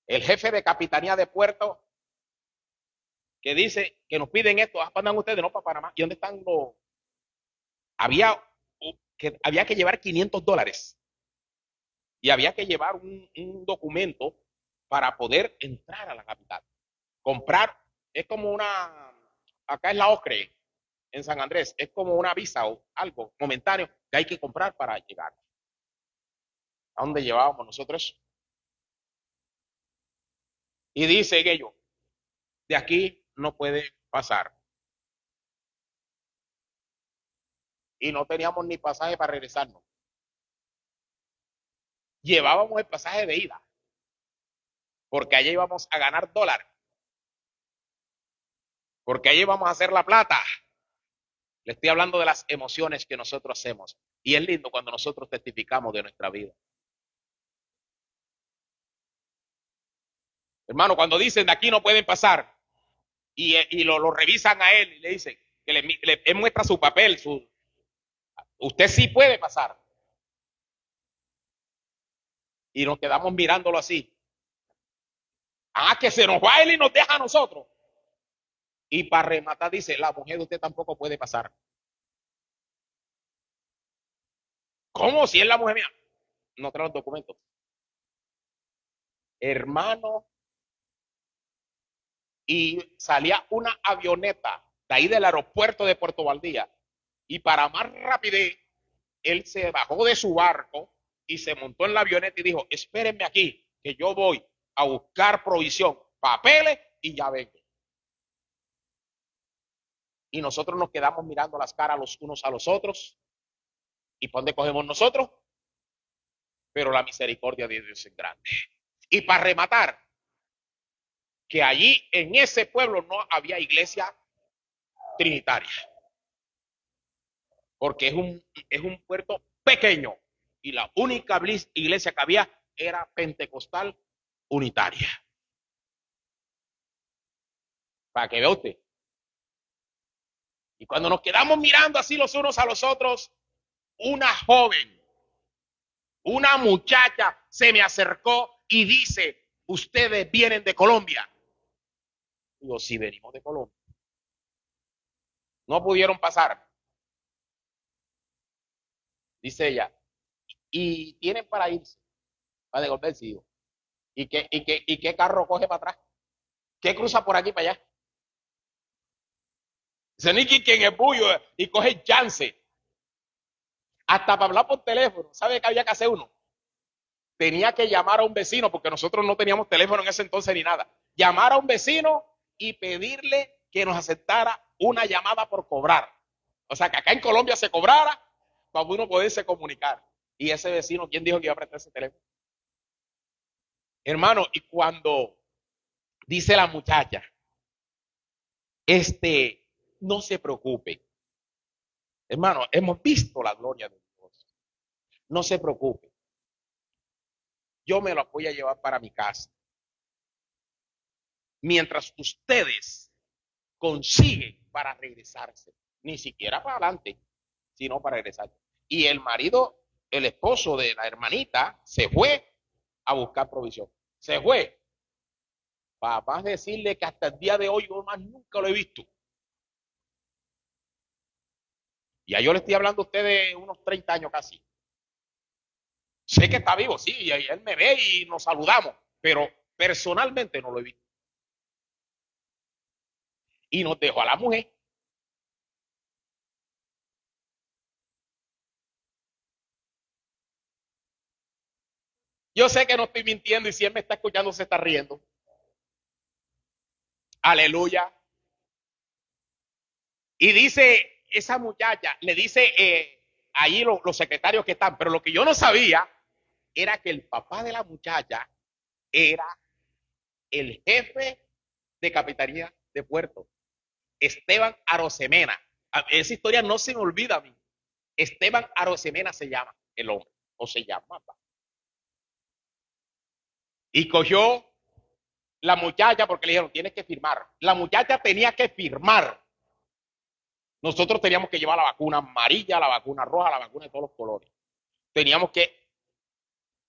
S1: El jefe de Capitanía de Puerto que dice que nos piden esto, andan ustedes, no para Panamá. ¿Y dónde están los? Había que llevar $500 y había que llevar un documento para poder entrar a la capital. Comprar, es como acá es la OCRE, en San Andrés, es como una visa o algo momentáneo que hay que comprar para llegar. ¿A dónde llevábamos nosotros? Y dice ellos, de aquí no puede pasar. Y no teníamos ni pasaje para regresarnos. Llevábamos el pasaje de ida, porque allá íbamos a ganar dólar, porque allá íbamos a hacer la plata. Le estoy hablando de las emociones que nosotros hacemos. Y es lindo cuando nosotros testificamos de nuestra vida. Hermano, cuando dicen de aquí no pueden pasar y lo revisan a él y le dicen que él muestra su papel, usted sí puede pasar. Y nos quedamos mirándolo así. Ah, que se nos va él y nos deja a nosotros. Y para rematar dice, la mujer de usted tampoco puede pasar. ¿Cómo? Si es la mujer mía. No trae los documentos. Hermano, y salía una avioneta de ahí del aeropuerto de Puerto Valdía. Y para más rapidez, él se bajó de su barco y se montó en la avioneta y dijo, espérenme aquí, que yo voy a buscar provisión, papeles y ya vengo. Y nosotros nos quedamos mirando las caras los unos a los otros ¿Y para dónde cogemos nosotros? Pero la misericordia de Dios es grande. Y para rematar, que allí en ese pueblo no había iglesia trinitaria, porque es un puerto pequeño y la única iglesia que había era pentecostal unitaria. Para que vea usted. Y cuando nos quedamos mirando así los unos a los otros, una joven, una muchacha se me acercó y dice, ustedes vienen de Colombia. Digo, sí, venimos de Colombia. No pudieron pasar. Dice ella, y tienen para irse, para devolverse. Digo, ¿Y qué carro coge para atrás? ¿Qué cruza por aquí para allá? Se ni quien es bullo y coge chance. Hasta para hablar por teléfono. ¿Sabe qué había que hacer uno? Tenía que llamar a un vecino, porque nosotros no teníamos teléfono en ese entonces ni nada. Llamar a un vecino y pedirle que nos aceptara una llamada por cobrar. O sea, que acá en Colombia se cobrara para uno poderse comunicar. Y ese vecino, ¿quién dijo que iba a prestar ese teléfono? Hermano, y cuando dice la muchacha, no se preocupe. Hermano, hemos visto la gloria de Dios. No se preocupe. Yo me lo voy a llevar para mi casa. Mientras ustedes consiguen para regresarse. Ni siquiera para adelante, sino para regresar. Y el marido, el esposo de la hermanita, se fue a buscar provisión. Se fue. Papá decirle que hasta el día de hoy yo más nunca lo he visto. Ya yo le estoy hablando a usted de unos 30 años casi. Sé que está vivo, sí, y él me ve y nos saludamos, pero personalmente no lo he visto. Y nos dejó a la mujer. Yo sé que no estoy mintiendo y si él me está escuchando se está riendo. Aleluya. Y dice esa muchacha, le dice allí los secretarios que están, pero lo que yo no sabía era que el papá de la muchacha era el jefe de Capitanía de Puerto, Esteban Arosemena. Esa historia no se me olvida a mí. Esteban Arosemena se llama el hombre, o se llamaba. Y cogió la muchacha porque le dijeron, tienes que firmar. La muchacha tenía que firmar. Nosotros teníamos que llevar la vacuna amarilla, la vacuna roja, la vacuna de todos los colores. Teníamos que,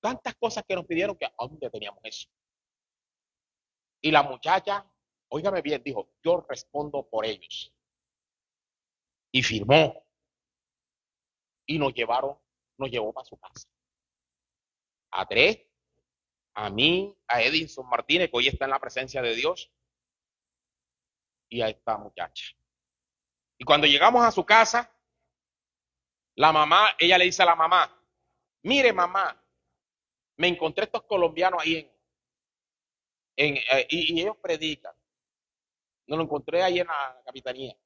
S1: tantas cosas que nos pidieron que a dónde teníamos eso. Y la muchacha, óigame bien, dijo, yo respondo por ellos. Y firmó. Y nos llevó para su casa. A tres, a mí, a Edinson Martínez, que hoy está en la presencia de Dios, y a esta muchacha. Y cuando llegamos a su casa, la mamá, ella le dice a la mamá, mire mamá, me encontré estos colombianos ahí y ellos predican. Nos lo encontré ahí en la capitanía.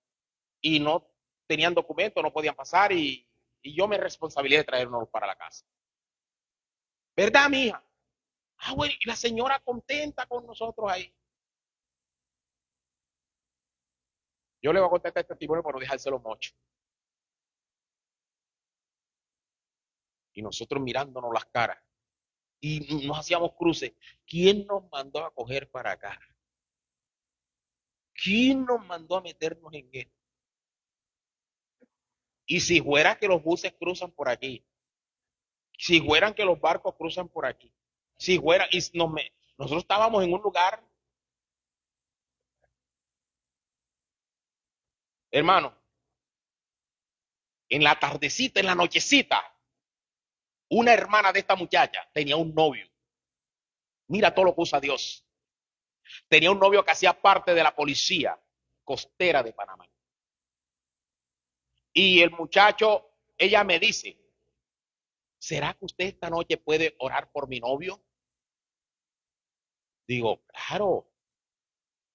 S1: Y no tenían documentos, no podían pasar y yo me responsabilidad de traernos para la casa. ¿Verdad, mija? Ah, bueno, y la señora contenta con nosotros ahí. Yo le voy a contar este testimonio para no dejárselo mucho. Y nosotros mirándonos las caras. Y nos hacíamos cruces. ¿Quién nos mandó a coger para acá? ¿Quién nos mandó a meternos en esto? Y si fuera que los buses cruzan por aquí, si fueran que los barcos cruzan por aquí, si fuera, nosotros estábamos en un lugar, hermano, en la tardecita, en la nochecita, una hermana de esta muchacha tenía un novio. Mira todo lo que usa Dios. Tenía un novio que hacía parte de la policía costera de Panamá. Y el muchacho, ella me dice, ¿será que usted esta noche puede orar por mi novio? Digo, claro.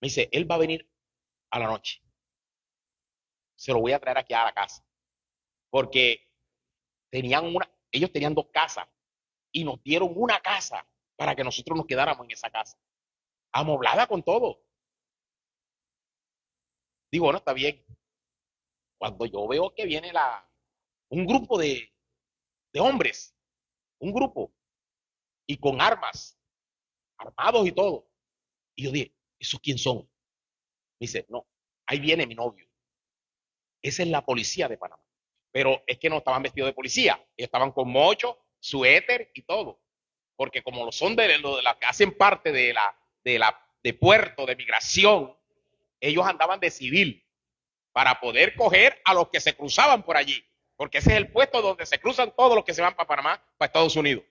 S1: Me dice, él va a venir a la noche. Se lo voy a traer aquí a la casa. Porque ellos tenían 2 casas y nos dieron una casa para que nosotros nos quedáramos en esa casa, amoblada con todo. Digo, bueno, está bien. Cuando yo veo que viene un grupo de hombres, un grupo, y con armas, armados y todo. Y yo dije, ¿esos quién son? Me dice, no, ahí viene mi novio. Esa es la policía de Panamá. Pero es que no estaban vestidos de policía, estaban con mocho, suéter y todo. Porque como lo son de las que hacen parte de puerto, de migración, ellos andaban de civil para poder coger a los que se cruzaban por allí. Porque ese es el puesto donde se cruzan todos los que se van para Panamá, para Estados Unidos.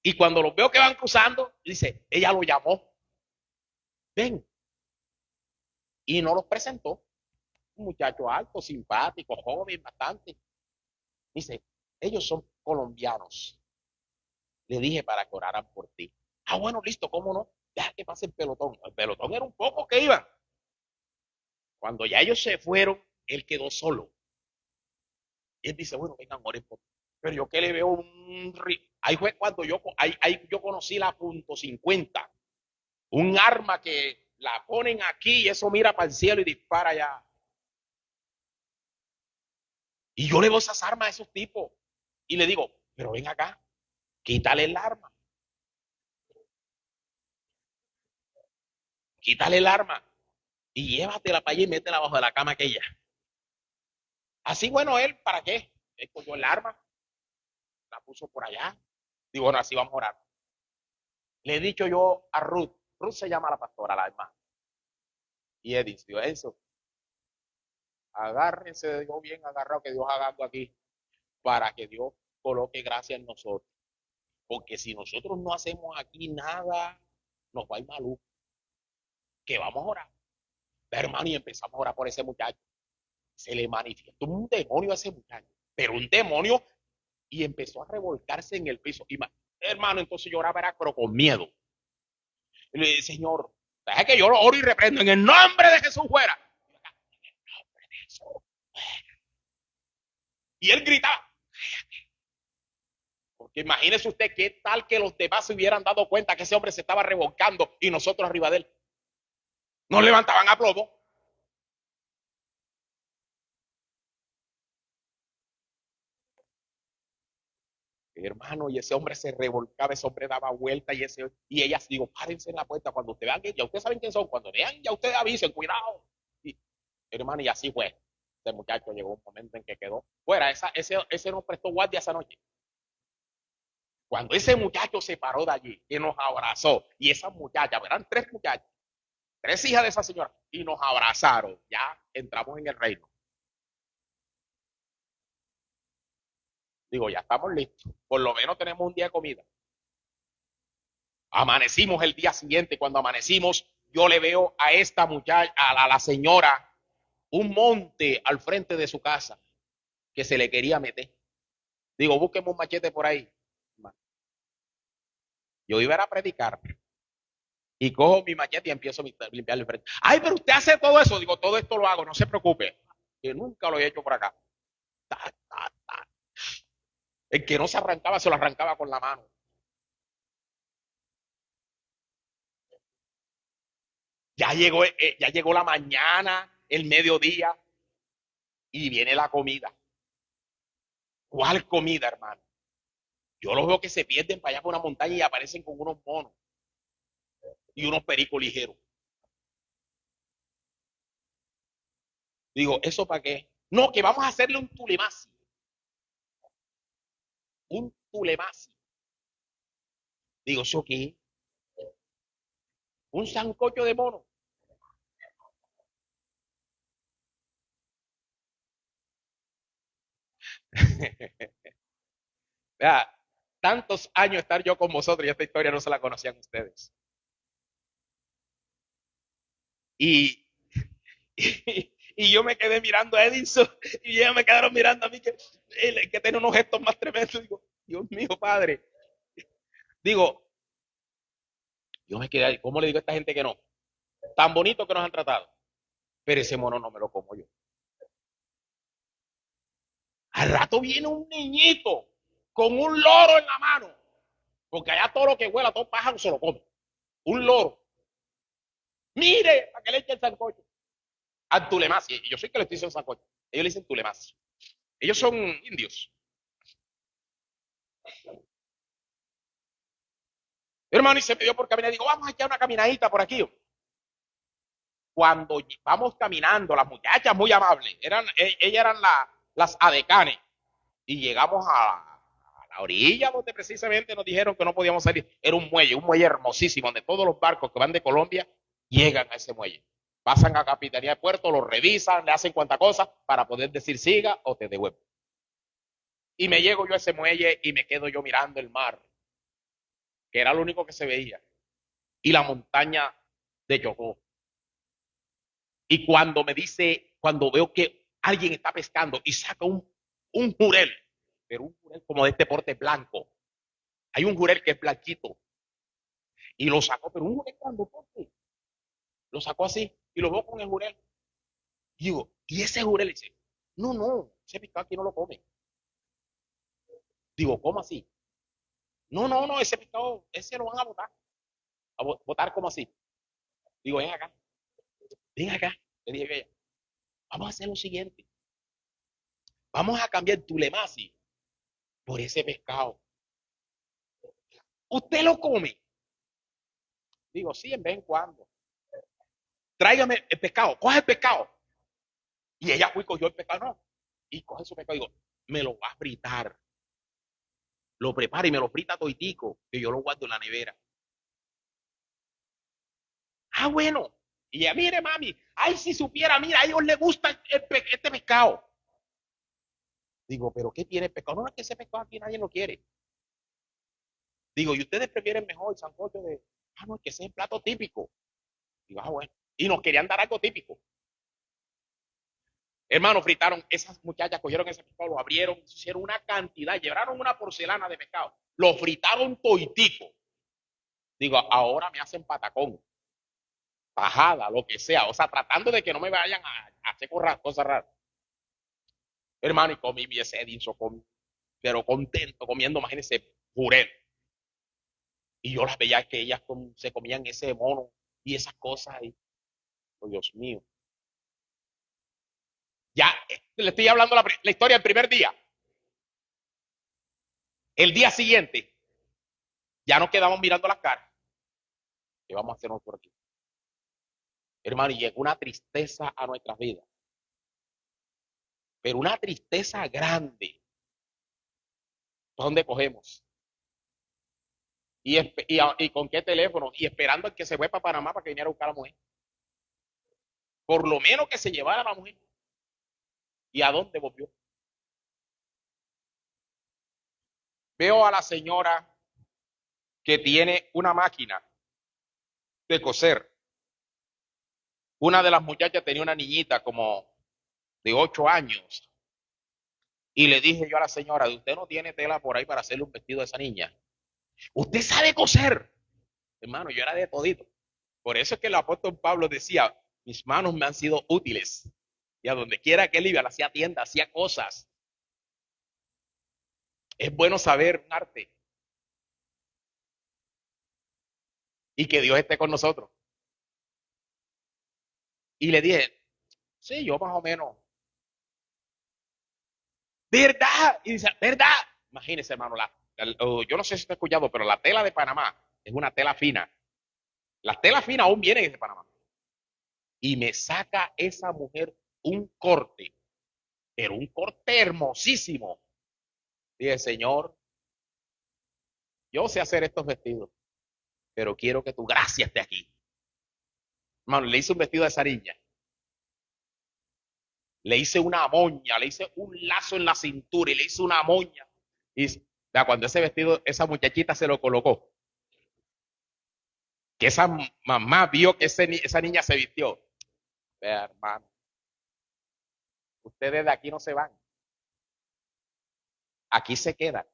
S1: Y cuando los veo que van cruzando, dice, ella lo llamó, ven. Y no los presentó. Un muchacho alto, simpático, joven, bastante. Dice, ellos son colombianos. Le dije para que oraran por ti. Ah, bueno, listo, ¿cómo no? Deja que pase el pelotón. El pelotón era un poco que iban. Cuando ya ellos se fueron, él quedó solo. Y él dice, bueno, vengan, oren por mí. Pero yo que le veo ahí fue cuando ahí yo conocí la .50. Un arma que la ponen aquí y eso mira para el cielo y dispara allá. Y yo le veo esas armas a esos tipos. Y le digo, pero ven acá, quítale el arma. Quítale el arma y llévatela para allá y métela bajo de la cama aquella. Así, bueno, él, ¿para qué? Él cogió el arma, la puso por allá. Digo, bueno, así vamos a orar. Le he dicho yo a Ruth se llama la pastora, la hermana. Y Edith, digo, eso, agárrense de Dios bien agarrado, que Dios haga algo aquí, para que Dios coloque gracia en nosotros. Porque si nosotros no hacemos aquí nada, nos va a ir maluco. Que vamos a orar. Hermano, y empezamos a orar por ese muchacho. Se le manifiestó un demonio a ese muchacho, pero un demonio, y empezó a revolcarse en el piso. Y hermano, entonces yo oraba era, pero con miedo. Y le dije, Señor, deja que yo lo oro y reprendo en el nombre de Jesús fuera. Y él gritaba. Porque imagínese usted qué tal que los demás se hubieran dado cuenta que ese hombre se estaba revolcando y nosotros arriba de él. Nos levantaban a plomo. Hermano, y ese hombre se revolcaba, ese hombre daba vuelta y ellas digo, párense en la puerta cuando ustedes vean, ya ustedes saben quién son, cuando vean, ya ustedes avisen, cuidado. Y, hermano, y así fue. Este muchacho llegó un momento en que quedó fuera, ese no prestó guardia esa noche. Cuando ese muchacho se paró de allí, que nos abrazó, y esas muchachas, eran 3 muchachas, 3 hijas de esa señora, y nos abrazaron, ya entramos en el reino. Digo, ya estamos listos, por lo menos tenemos un día de comida. Amanecimos el día siguiente, cuando amanecimos, yo le veo a esta muchacha, a la señora, un monte al frente de su casa que se le quería meter. Digo, búsqueme un machete por ahí. Yo iba a predicar y cojo mi machete y empiezo a limpiar el frente. Ay, pero usted hace todo eso. Digo, todo esto lo hago, no se preocupe. Que nunca lo he hecho por acá. Ta, ta, ta. El que no se arrancaba, se lo arrancaba con la mano. Ya llegó la mañana, el mediodía, y viene la comida. ¿Cuál comida, hermano? Yo los veo que se pierden para allá por una montaña y aparecen con unos monos y unos pericos ligeros. Digo, ¿eso para qué? No, que vamos a hacerle un tulemasi. Un tulemasi. Digo, ¿eso qué? Un sancocho de mono. Vea, tantos años estar yo con vosotros y esta historia no se la conocían ustedes. Y, y yo me quedé mirando a Edison y ellos me quedaron mirando a mí que tiene unos gestos más tremendos. Digo, Dios mío, padre. Digo, yo me quedé ahí, ¿cómo le digo a esta gente que no? Tan bonito que nos han tratado. Pero ese mono no me lo como yo. Al rato viene un niñito con un loro en la mano, porque allá todo lo que huela, todo pájaro se lo come. Un loro. Mire, para que le eche el sancocho. Al Tulemasi. Yo soy que le estoy diciendo sancocho. Ellos le dicen Tulemasi. Ellos son indios. Hermano, y se me dio por caminar. Digo, vamos a echar una caminadita por aquí. Cuando vamos caminando, las muchachas muy amables, ellas eran las adecanes. Y llegamos a la orilla donde precisamente nos dijeron que no podíamos salir. Era un muelle hermosísimo, donde todos los barcos que van de Colombia llegan a ese muelle. Pasan a Capitanía de Puerto, lo revisan, le hacen cuanta cosa para poder decir siga o te devuelvo. Y me llego yo a ese muelle y me quedo yo mirando el mar, que era lo único que se veía, y la montaña de Yogó. Y cuando veo que alguien está pescando y saca un jurel, pero un jurel como de este porte blanco. Hay un jurel que es blanquito y lo sacó, pero un jurel grandote. Lo sacó así y lo veo con el jurel. Y digo, ¿y ese jurel? Dice, no, no, ese pescado aquí no lo come. Digo, ¿cómo así? No, no, no, ese pescado, ese lo van a botar. ¿A botar como así? Digo, ven acá. Le dije a ella, vamos a hacer lo siguiente. Vamos a cambiar Tulemasi por ese pescado. ¿Usted lo come? Digo, sí, en vez en cuando. Tráigame el pescado, coge el pescado. Y ella fue y cogió el pescado, no. Y coge su pescado y digo, me lo va a fritar. Lo prepara y me lo frita toitico, que yo lo guardo en la nevera. Ah, bueno. Y ella, mire, mami, ay, si supiera, mira, a ellos les gusta este pescado. Digo, pero ¿qué tiene el pescado? No, es que ese pescado aquí nadie lo quiere. Digo, ¿y ustedes prefieren mejor el sancocho de, ah, no, es que ese es el plato típico? Digo, ah, bueno. Y nos querían dar algo típico. Hermano, fritaron, esas muchachas cogieron ese pescado, lo abrieron, hicieron una cantidad, llevaron una porcelana de pescado, lo fritaron toitico. Digo, ahora me hacen patacón, tajada, lo que sea, o sea, tratando de que no me vayan a hacer cosas raras. Hermano, y comí mi ese edinzo, pero contento, comiendo, imagínense, jurel. Y yo las veía que ellas se comían ese mono y esas cosas, y, oh, Dios mío. Ya, le estoy hablando la historia del primer día. El día siguiente, ya nos quedamos mirando las caras. ¿Qué vamos a hacer nosotros aquí? Hermano, y llegó una tristeza a nuestras vidas, pero una tristeza grande. ¿Dónde cogemos? ¿Y con qué teléfono? Y esperando a que se fue para Panamá para que viniera a buscar a la mujer. Por lo menos que se llevara a la mujer. ¿Y a dónde volvió? Veo a la señora que tiene una máquina de coser. Una de las muchachas tenía una niñita como de 8 años. Y le dije yo a la señora, ¿usted no tiene tela por ahí para hacerle un vestido a esa niña? ¿Usted sabe coser? Hermano, yo era de todito. Por eso es que el apóstol Pablo decía, mis manos me han sido útiles. Y a donde quiera que él iba, hacía tienda, hacía cosas. Es bueno saber un arte y que Dios esté con nosotros. Y le dije, sí, yo más o menos. ¿Verdad? Y dice, ¿verdad? Imagínese, hermano, yo no sé si está escuchado, pero la tela de Panamá es una tela fina. Las telas finas aún vienen de Panamá. Y me saca esa mujer un corte, pero un corte hermosísimo. Dije, Señor, yo sé hacer estos vestidos, pero quiero que tu gracia esté aquí. Hermano, le hice un vestido de esa niña. Le hice una moña, le hice un lazo en la cintura y le hice una moña. Y cuando ese vestido, esa muchachita se lo colocó, que esa mamá vio que esa niña se vistió. Vea, hermano, ustedes de aquí no se van, aquí se quedan.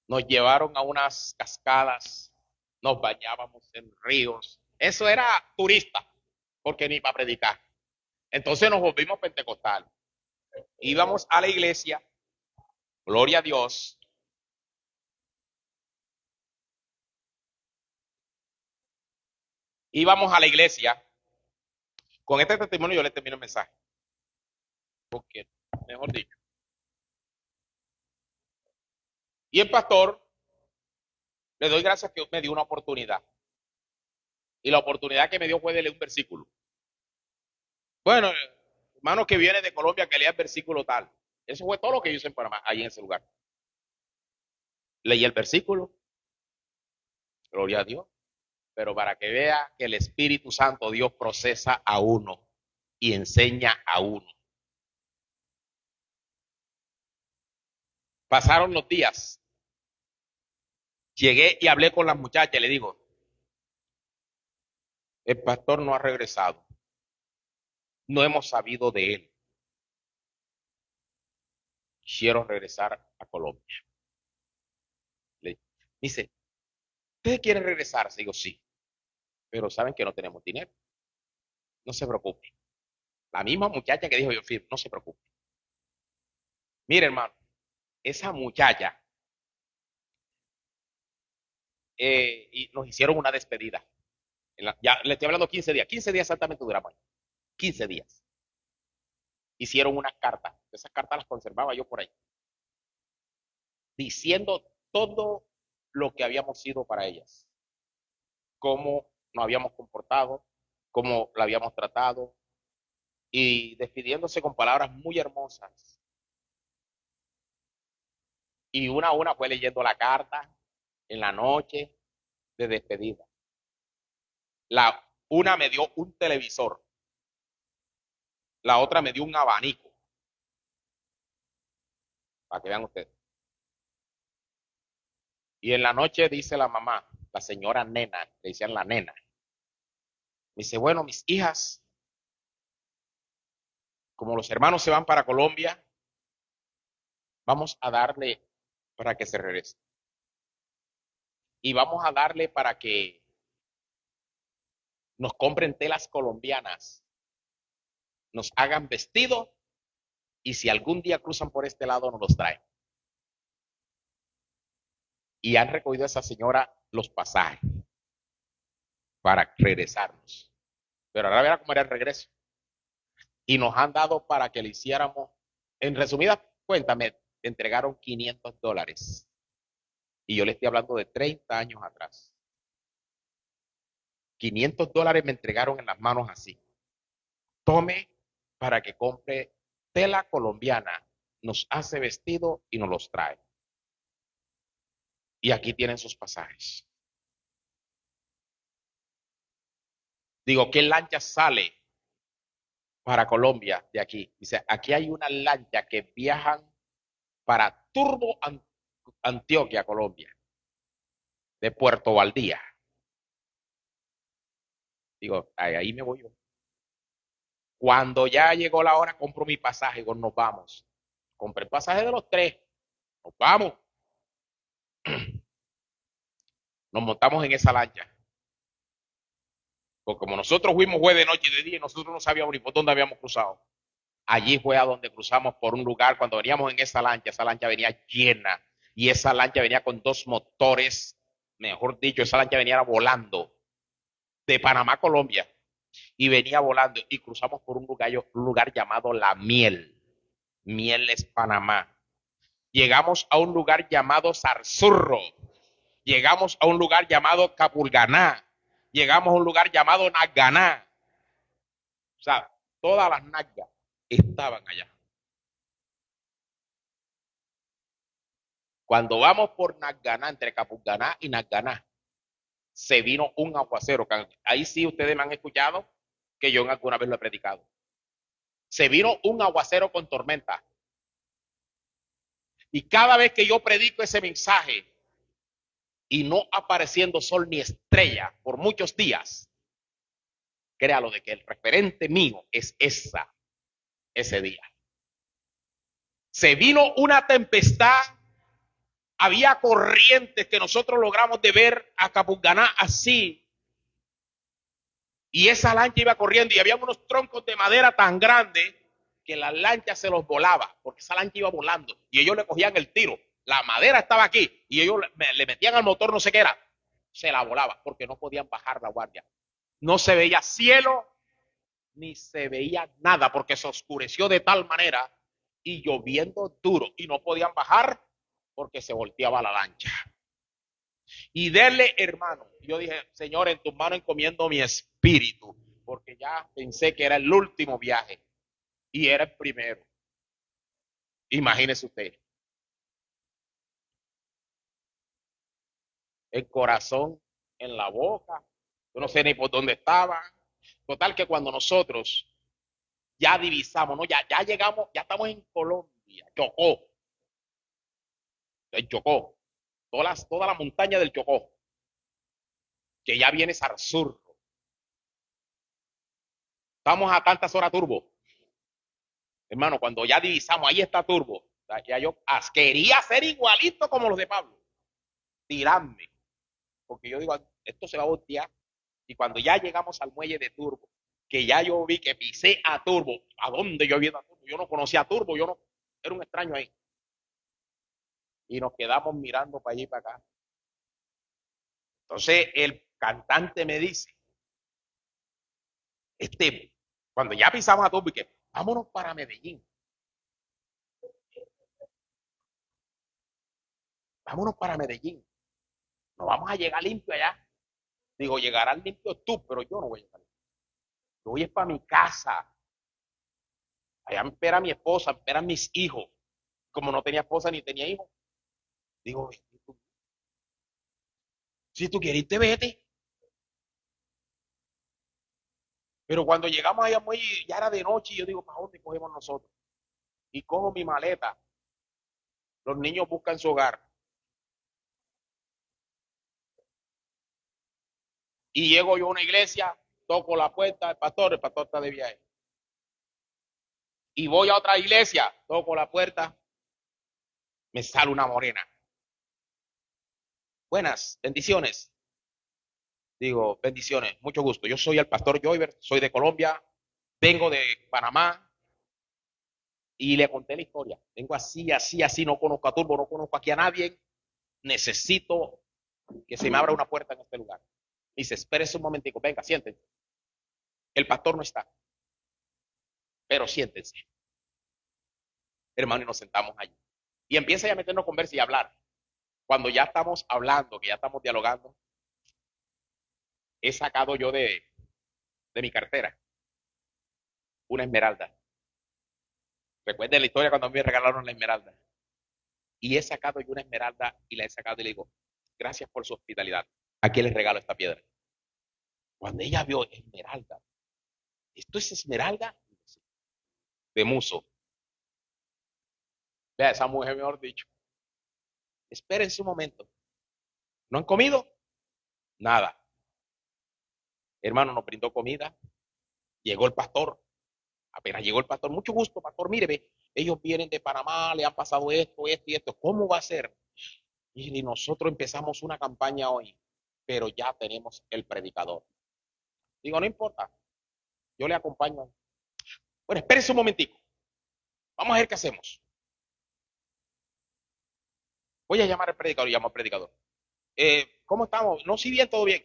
S1: Nos llevaron a unas cascadas nos bañábamos en ríos. Eso era turista, porque ni para predicar. Entonces nos volvimos pentecostales. Íbamos a la iglesia, gloria a Dios. Íbamos a la iglesia. Con este testimonio yo le termino el mensaje. Porque, mejor dicho. Y el pastor, le doy gracias que me dio una oportunidad. Y la oportunidad que me dio fue de leer un versículo. Bueno, hermano que viene de Colombia que lea el versículo tal. Eso fue todo lo que yo hice en Panamá, ahí en ese lugar. Leí el versículo, gloria a Dios, pero para que vea que el Espíritu Santo Dios procesa a uno y enseña a uno. Pasaron los días. Llegué y hablé con las muchachas y le digo, el pastor no ha regresado. No hemos sabido de él. Quiero regresar a Colombia. Le dice, ¿ustedes quieren regresar? Digo, sí, pero saben que no tenemos dinero. No se preocupe. La misma muchacha que dijo yo, no se preocupe. Mire, hermano, esa muchacha y nos hicieron una despedida. Ya le estoy hablando 15 días. 15 días exactamente duramos. 15 días. Hicieron unas cartas. Esas cartas las conservaba yo por ahí. Diciendo todo lo que habíamos sido para ellas. Cómo nos habíamos comportado, cómo la habíamos tratado. Y despidiéndose con palabras muy hermosas. Y una a una fue leyendo la carta en la noche de despedida. Una me dio un televisor, la otra me dio un abanico, para que vean ustedes. Y en la noche dice la mamá, la señora nena, le decían la nena, me dice, bueno, mis hijas, como los hermanos se van para Colombia, vamos a darle para que se regrese. Y vamos a darle para que nos compren telas colombianas, nos hagan vestidos y si algún día cruzan por este lado nos los traen. Y han recogido a esa señora los pasajes para regresarnos. Pero ahora verá cómo era el regreso. Y nos han dado para que le hiciéramos, en resumida cuenta, me entregaron $500. Y yo le estoy hablando de 30 años atrás. $500 me entregaron en las manos así. Tome para que compre tela colombiana, nos hace vestido y nos los trae. Y aquí tienen sus pasajes. Digo, ¿qué lancha sale para Colombia de aquí? Dice, aquí hay una lancha que viajan para Turbo Antioquia, Colombia, de Puerto Valdía. Digo, ahí me voy yo. Cuando ya llegó la hora, compro mi pasaje, digo, nos vamos. Compré el pasaje de los tres, nos vamos. Nos montamos en esa lancha. Porque como nosotros fuimos fue de noche y de día, y nosotros no sabíamos ni por dónde habíamos cruzado. Allí fue a donde cruzamos por un lugar, cuando veníamos en esa lancha venía llena. Y esa lancha venía con dos motores, mejor dicho, esa lancha venía volando de Panamá a Colombia. Y venía volando y cruzamos por un lugar llamado La Miel. Miel es Panamá. Llegamos a un lugar llamado Zarzurro. Llegamos a un lugar llamado Capulganá. Llegamos a un lugar llamado Naganá. O sea, todas las nagas estaban allá. Cuando vamos por Naganá, entre Capulganá y Naganá, se vino un aguacero. Ahí sí ustedes me han escuchado que yo alguna vez lo he predicado. Se vino un aguacero con tormenta. Y cada vez que yo predico ese mensaje y no apareciendo sol ni estrella por muchos días, créalo de que el referente mío es ese día. Se vino una tempestad había corrientes que nosotros logramos de ver a Capuzganá así. Y esa lancha iba corriendo y había unos troncos de madera tan grandes que la lancha se los volaba, porque esa lancha iba volando y ellos le cogían el tiro. La madera estaba aquí y ellos le metían al motor, no sé qué era, se la volaba porque no podían bajar la guardia. No se veía cielo ni se veía nada porque se oscureció de tal manera y lloviendo duro y no podían bajar porque se volteaba la lancha. Y dele, hermano. Yo dije, Señor, en tus manos encomiendo mi espíritu, porque ya pensé que era el último viaje y era el primero. Imagínese usted. El corazón en la boca. Yo no sé ni por dónde estaba. Total que cuando nosotros ya divisamos, ¿no? Ya llegamos, ya estamos en Colombia, Chocó. El Chocó. Toda la montaña del Chocó. Que ya viene Sarzurro. Estamos a tantas horas turbo. Hermano, cuando ya divisamos, ahí está turbo. Ya yo quería ser igualito como los de Pablo. Tirarme. Porque yo digo, esto se va a voltear. Y cuando ya llegamos al muelle de Turbo, que ya yo vi que pisé a Turbo, ¿a dónde yo había a Turbo? Yo no conocía a Turbo, yo no, era un extraño ahí. Y nos quedamos mirando para allí y para acá. Entonces el cantante me dice, cuando ya pisamos a Turbo, y que vámonos para Medellín. Vámonos para Medellín. Nos vamos a llegar limpio allá. Digo, llegarán limpio tú, pero yo no voy a llegar. Yo voy es para mi casa. Allá me espera mi esposa, me esperan mis hijos. Como no tenía esposa ni tenía hijos. Digo, si tú quieres irte, vete. Pero cuando llegamos allá muelle, ya era de noche y yo digo, ¿para dónde cogemos nosotros? Y cojo mi maleta. Los niños buscan su hogar. Y llego yo a una iglesia, toco la puerta, el pastor está de viaje. Y voy a otra iglesia, toco la puerta, me sale una morena. Buenas, bendiciones. Digo, bendiciones, mucho gusto. Yo soy el pastor Joyver, soy de Colombia, vengo de Panamá y le conté la historia. Vengo así, así, así, no conozco a Turbo, no conozco aquí a nadie. Necesito que se me abra una puerta en este lugar. Dice, espérese un momentico, venga, siéntense. El pastor no está, pero siéntense. Hermano, y nos sentamos allí. Y empieza ya a meternos conversa y a hablar. Cuando ya estamos hablando, que ya estamos dialogando, he sacado yo de mi cartera una esmeralda. Recuerden la historia cuando a mí me regalaron la esmeralda. Y he sacado yo una esmeralda y la he sacado y le digo, gracias por su hospitalidad. Aquí les regalo esta piedra. Cuando ella vio esmeralda, ¿esto es esmeralda? De muso. Vea, esa mujer, mejor dicho. Espérense un momento. ¿No han comido? Nada. Hermano, nos brindó comida. Llegó el pastor. Apenas llegó el pastor. Mucho gusto, pastor. Mire, ellos vienen de Panamá, le han pasado esto, esto y esto. ¿Cómo va a ser? Y nosotros empezamos una campaña hoy, pero ya tenemos el predicador. Digo, no importa. Yo le acompaño. Bueno, espérense un momentico. Vamos a ver qué hacemos. Voy a llamar al predicador y llamo al predicador. ¿Cómo estamos? No, sí, bien, todo bien.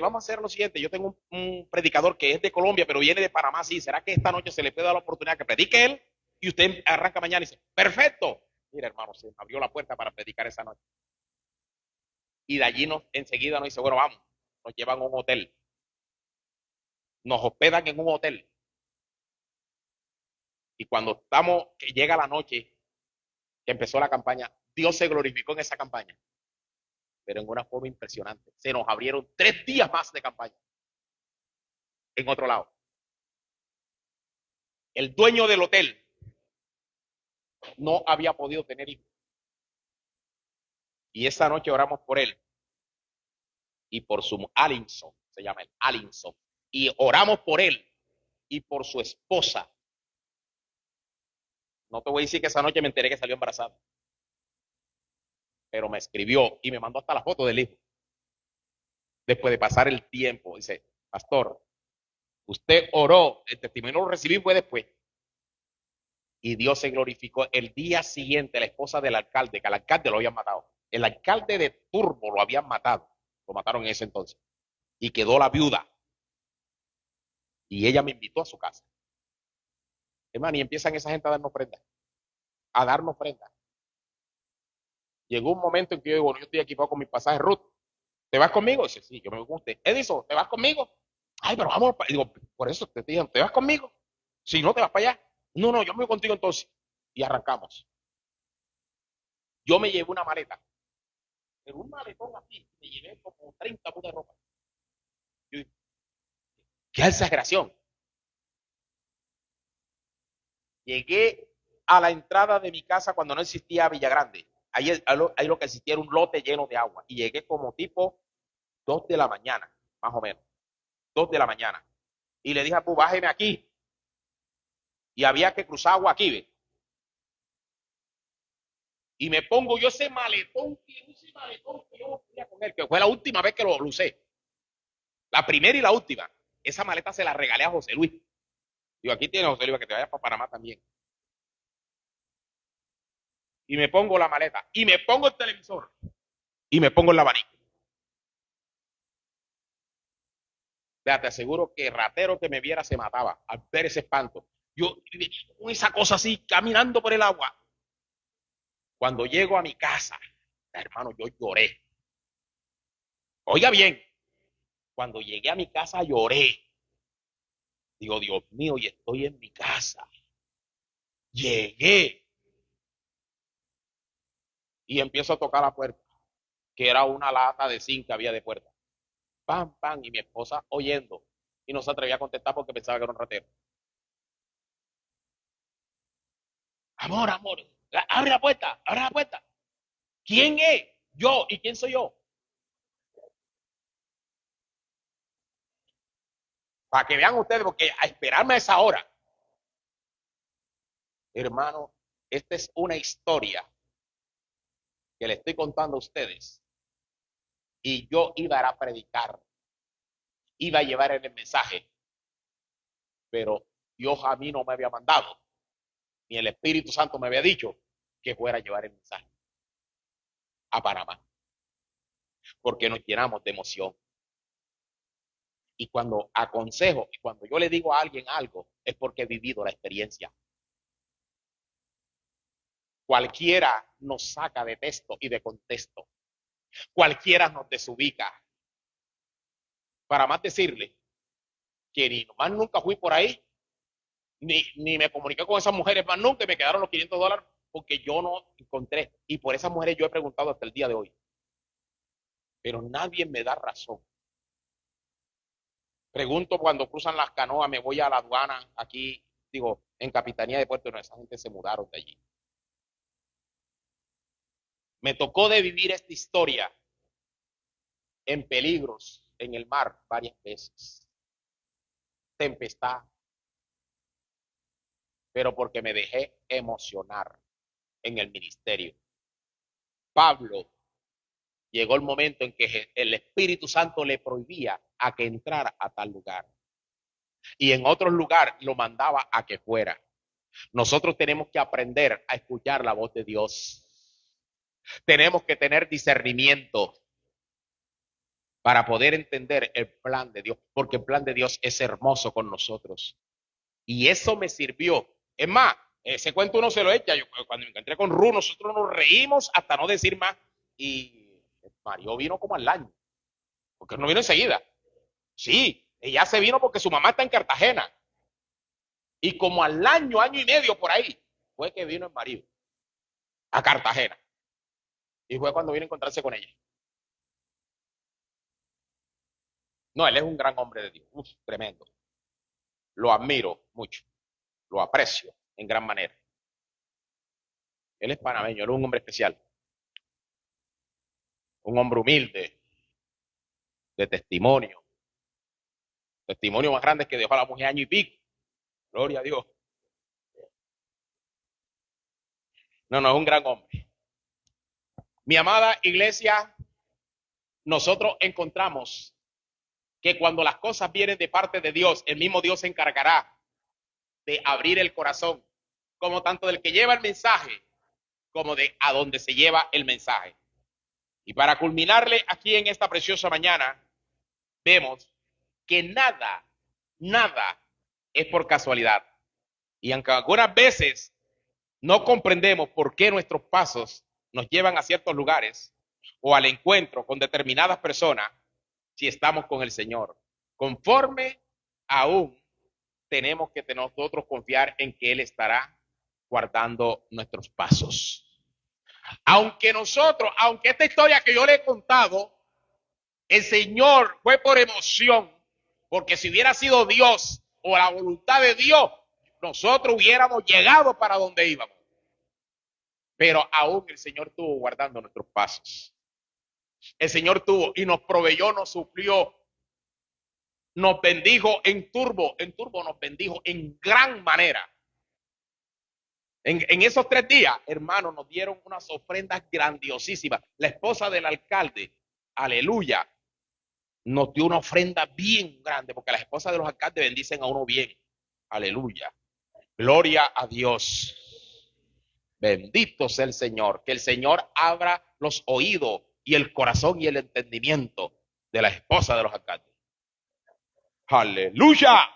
S1: Vamos a hacer lo siguiente. Yo tengo un predicador que es de Colombia, pero viene de Panamá. Sí, ¿será que esta noche se le puede dar la oportunidad que predique él? Y usted arranca mañana y dice, perfecto. Mira, hermano, se me abrió la puerta para predicar esa noche. Y de allí enseguida nos dice, bueno, vamos. Nos llevan a un hotel. Nos hospedan en un hotel. Y cuando que llega la noche, que empezó la campaña, Dios se glorificó en esa campaña. Pero en una forma impresionante. Se nos abrieron 3 días más de campaña. En otro lado. El dueño del hotel no había podido tener hijos. Y esa noche oramos por él y por su Alinson, se llama el Alinson. Y oramos por él y por su esposa. No te voy a decir que esa noche me enteré que salió embarazada. pero me escribió y me mandó hasta la foto del hijo. Después de pasar el tiempo, dice, pastor, usted oró, el testimonio lo recibí fue después. Y Dios se glorificó. El día siguiente, la esposa del alcalde, que al alcalde lo habían matado. El alcalde de Turbo lo habían matado. Lo mataron en ese entonces. Y quedó la viuda. Y ella me invitó a su casa. Hermano, y empiezan esa gente a darnos prenda. A darnos prenda. Llegó un momento en que yo digo, bueno, yo estoy equipado con mi pasaje Ruth. ¿Te vas conmigo? Dice, sí, yo me voy con usted. Edison, ¿te vas conmigo? Ay, pero vamos. Digo, por eso te dije, ¿te vas conmigo? Si no, te vas para allá. No, no, yo me voy contigo entonces. Y arrancamos. Yo me llevé una maleta. En un maletón así, me llevé como 30 mudas de ropa. Yo dije, qué exageración. Llegué a la entrada de mi casa cuando no existía Villagrande. Ahí lo que existía era un lote lleno de agua. Y llegué como tipo 2 de la mañana, más o menos. 2 de la mañana. Y le dije a Pu, bájeme aquí. Y había que cruzar agua aquí, ¿ve? Y me pongo yo ese maletón que yo quería con él, que fue la última vez que lo usé. La primera y la última. Esa maleta se la regalé a José Luis. Digo, aquí tiene José Luis, que te vayas para Panamá también. Y me pongo la maleta. Y me pongo el televisor. Y me pongo el abanico. Vea, te aseguro que el ratero que me viera se mataba al ver ese espanto. Yo, con esa cosa así, caminando por el agua. Cuando llego a mi casa, hermano, yo lloré. Oiga bien, cuando llegué a mi casa lloré. Digo, Dios mío, y estoy en mi casa. Llegué y empiezo a tocar la puerta, que era una lata de zinc que había de puerta. Pam, pam, y mi esposa oyendo. Y no se atrevía a contestar porque pensaba que era un ratero. Amor, amor, abre la puerta, abre la puerta. ¿Quién es? Yo. ¿Y quién soy yo? Para que vean ustedes, porque a esperarme a esa hora, hermano, esta es una historia que le estoy contando a ustedes. Y yo iba a predicar, iba a llevar el mensaje, pero Dios a mí no me había mandado, ni el Espíritu Santo me había dicho que fuera a llevar el mensaje a Panamá, porque nos llenamos de emoción. Y cuando aconsejo y cuando yo le digo a alguien algo, es porque he vivido la experiencia. Cualquiera nos saca de texto y de contexto. Cualquiera nos desubica. Para más decirle que ni más nunca fui por ahí, ni me comuniqué con esas mujeres más nunca y me quedaron los $500 porque yo no encontré. Y por esas mujeres yo he preguntado hasta el día de hoy. Pero nadie me da razón. Pregunto cuando cruzan las canoas, me voy a la aduana aquí, digo, en Capitanía de Puerto Rico, esa gente se mudaron de allí. Me tocó de vivir esta historia en peligros en el mar varias veces. Tempestad, pero porque me dejé emocionar en el ministerio. Pablo llegó el momento en que el Espíritu Santo le prohibía a que entrara a tal lugar. Y en otro lugar lo mandaba a que fuera. Nosotros tenemos que aprender a escuchar la voz de Dios. Tenemos que tener discernimiento para poder entender el plan de Dios, porque el plan de Dios es hermoso con nosotros. Y eso me sirvió. Es más, ese cuento uno se lo echa. Yo cuando me encontré con Ru, nosotros nos reímos hasta no decir más. Y Mario vino como al año, porque no vino enseguida. Sí, ella se vino porque su mamá está en Cartagena. Y como al año, año y medio por ahí, fue que vino el marido a Cartagena. Y fue cuando vino a encontrarse con ella. No, él es un gran hombre de Dios. Uf, tremendo. Lo admiro mucho. Lo aprecio en gran manera. Él es panameño, él es un hombre especial. Un hombre humilde, de testimonio. Testimonio más grande que dejó a la mujer año y pico. Gloria a Dios. No, no, es un gran hombre. Mi amada iglesia, nosotros encontramos que cuando las cosas vienen de parte de Dios, el mismo Dios se encargará de abrir el corazón, como tanto del que lleva el mensaje, como de a donde se lleva el mensaje. Y para culminarle aquí en esta preciosa mañana, vemos que nada es por casualidad. Y aunque algunas veces no comprendemos por qué nuestros pasos nos llevan a ciertos lugares o al encuentro con determinadas personas, si estamos con el Señor, conforme aún tenemos que nosotros confiar en que Él estará guardando nuestros pasos. Aunque esta historia que yo le he contado, el Señor fue por emoción, porque si hubiera sido Dios o la voluntad de Dios, nosotros hubiéramos llegado para donde íbamos. Pero aún el Señor estuvo guardando nuestros pasos. El Señor tuvo y nos proveyó, nos suplió, nos bendijo en turbo nos bendijo en gran manera. En esos 3 días, hermanos, nos dieron unas ofrendas grandiosísimas. La esposa del alcalde, aleluya, nos dio una ofrenda bien grande, porque las esposas de los alcaldes bendicen a uno bien. Aleluya. Gloria a Dios. Bendito sea el Señor. Que el Señor abra los oídos y el corazón y el entendimiento de la esposa de los alcaldes. Aleluya.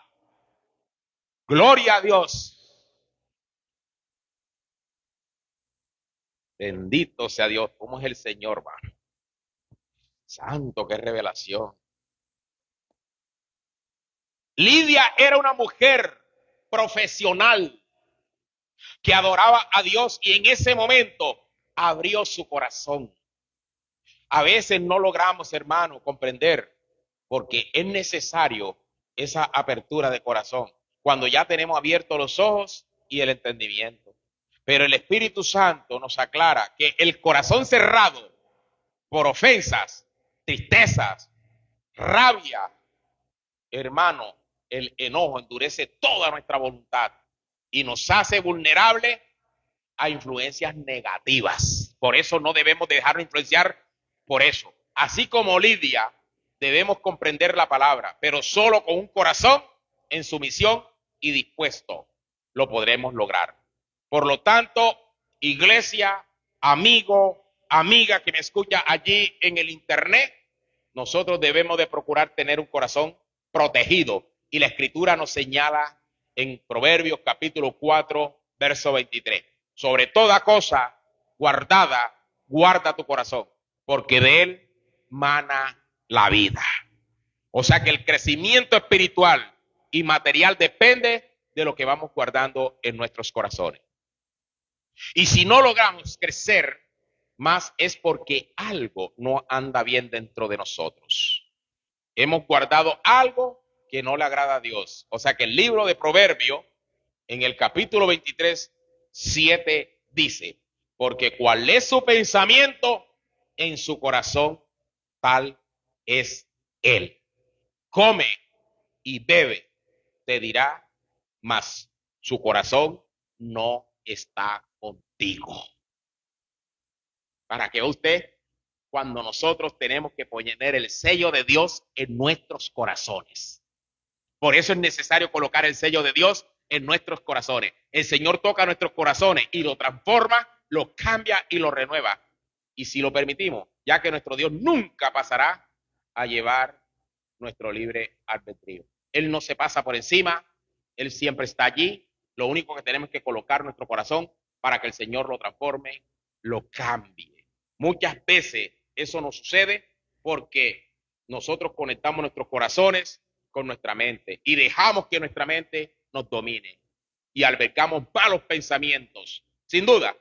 S1: Gloria a Dios. Bendito sea Dios. ¿Cómo es el Señor, hermano? Santo, qué revelación. Lidia era una mujer profesional que adoraba a Dios y en ese momento abrió su corazón. A veces no logramos, hermano, comprender porque es necesario esa apertura de corazón cuando ya tenemos abiertos los ojos y el entendimiento. Pero el Espíritu Santo nos aclara que el corazón cerrado por ofensas, tristezas, rabia, hermano, el enojo endurece toda nuestra voluntad y nos hace vulnerables a influencias negativas. Por eso no debemos dejarnos influenciar por eso. Así como Lidia, debemos comprender la palabra, pero solo con un corazón en sumisión y dispuesto lo podremos lograr. Por lo tanto, iglesia, amigo, amiga que me escucha allí en el internet, nosotros debemos de procurar tener un corazón protegido. Y la escritura nos señala en Proverbios capítulo 4, verso 23. Sobre toda cosa guardada, guarda tu corazón, porque de él mana la vida. O sea que el crecimiento espiritual y material depende de lo que vamos guardando en nuestros corazones. Y si no logramos crecer más es porque algo no anda bien dentro de nosotros. Hemos guardado algo que no le agrada a Dios. O sea que el libro de Proverbios, en el capítulo 23, 7, dice, porque cuál es su pensamiento en su corazón, tal es él. Come y bebe, te dirá, mas su corazón no está contigo. Para que usted, cuando nosotros tenemos que poner el sello de Dios en nuestros corazones. Por eso es necesario colocar el sello de Dios en nuestros corazones. El Señor toca nuestros corazones y lo transforma, lo cambia y lo renueva. Y si lo permitimos, ya que nuestro Dios nunca pasará a llevar nuestro libre albedrío. Él no se pasa por encima, Él siempre está allí. Lo único que tenemos que colocar nuestro corazón para que el Señor lo transforme, lo cambie. Muchas veces eso nos sucede porque nosotros conectamos nuestros corazones con nuestra mente y dejamos que nuestra mente nos domine y albergamos malos pensamientos. Sin duda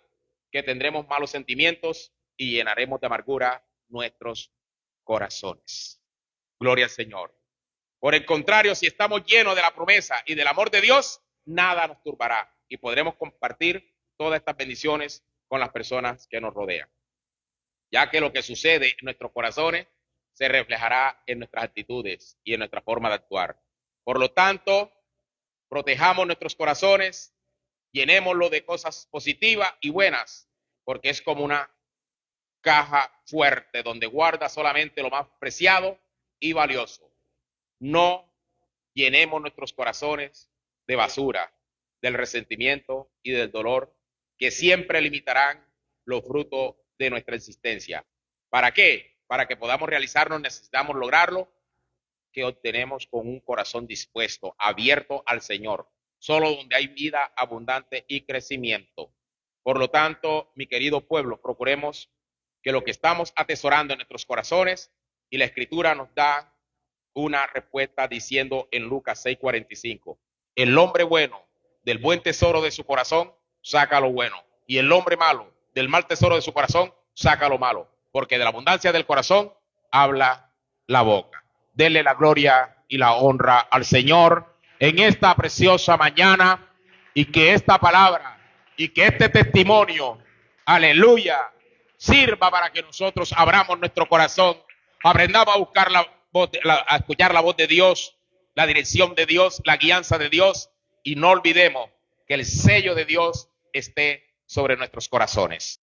S1: que tendremos malos sentimientos y llenaremos de amargura nuestros corazones. Gloria al Señor. Por el contrario, si estamos llenos de la promesa y del amor de Dios, nada nos turbará y podremos compartir todas estas bendiciones con las personas que nos rodean, ya que lo que sucede en nuestros corazones se reflejará en nuestras actitudes y en nuestra forma de actuar. Por lo tanto, protejamos nuestros corazones, llenémoslo de cosas positivas y buenas, porque es como una caja fuerte donde guarda solamente lo más preciado y valioso. No llenemos nuestros corazones de basura, del resentimiento y del dolor que siempre limitarán los frutos de nuestra existencia. ¿Para qué? Para que podamos realizarnos necesitamos lograrlo que obtenemos con un corazón dispuesto, abierto al Señor, solo donde hay vida abundante y crecimiento. Por lo tanto, mi querido pueblo, procuremos que lo que estamos atesorando en nuestros corazones, y la Escritura nos da una respuesta diciendo en Lucas 6:45, el hombre bueno del buen tesoro de su corazón saca lo bueno, y el hombre malo del mal tesoro de su corazón saca lo malo, porque de la abundancia del corazón habla la boca. Denle la gloria y la honra al Señor en esta preciosa mañana, y que esta palabra y que este testimonio, aleluya, sirva para que nosotros abramos nuestro corazón, aprendamos a buscar a escuchar la voz de Dios, la dirección de Dios, la guianza de Dios, y no olvidemos que el sello de Dios esté sobre nuestros corazones.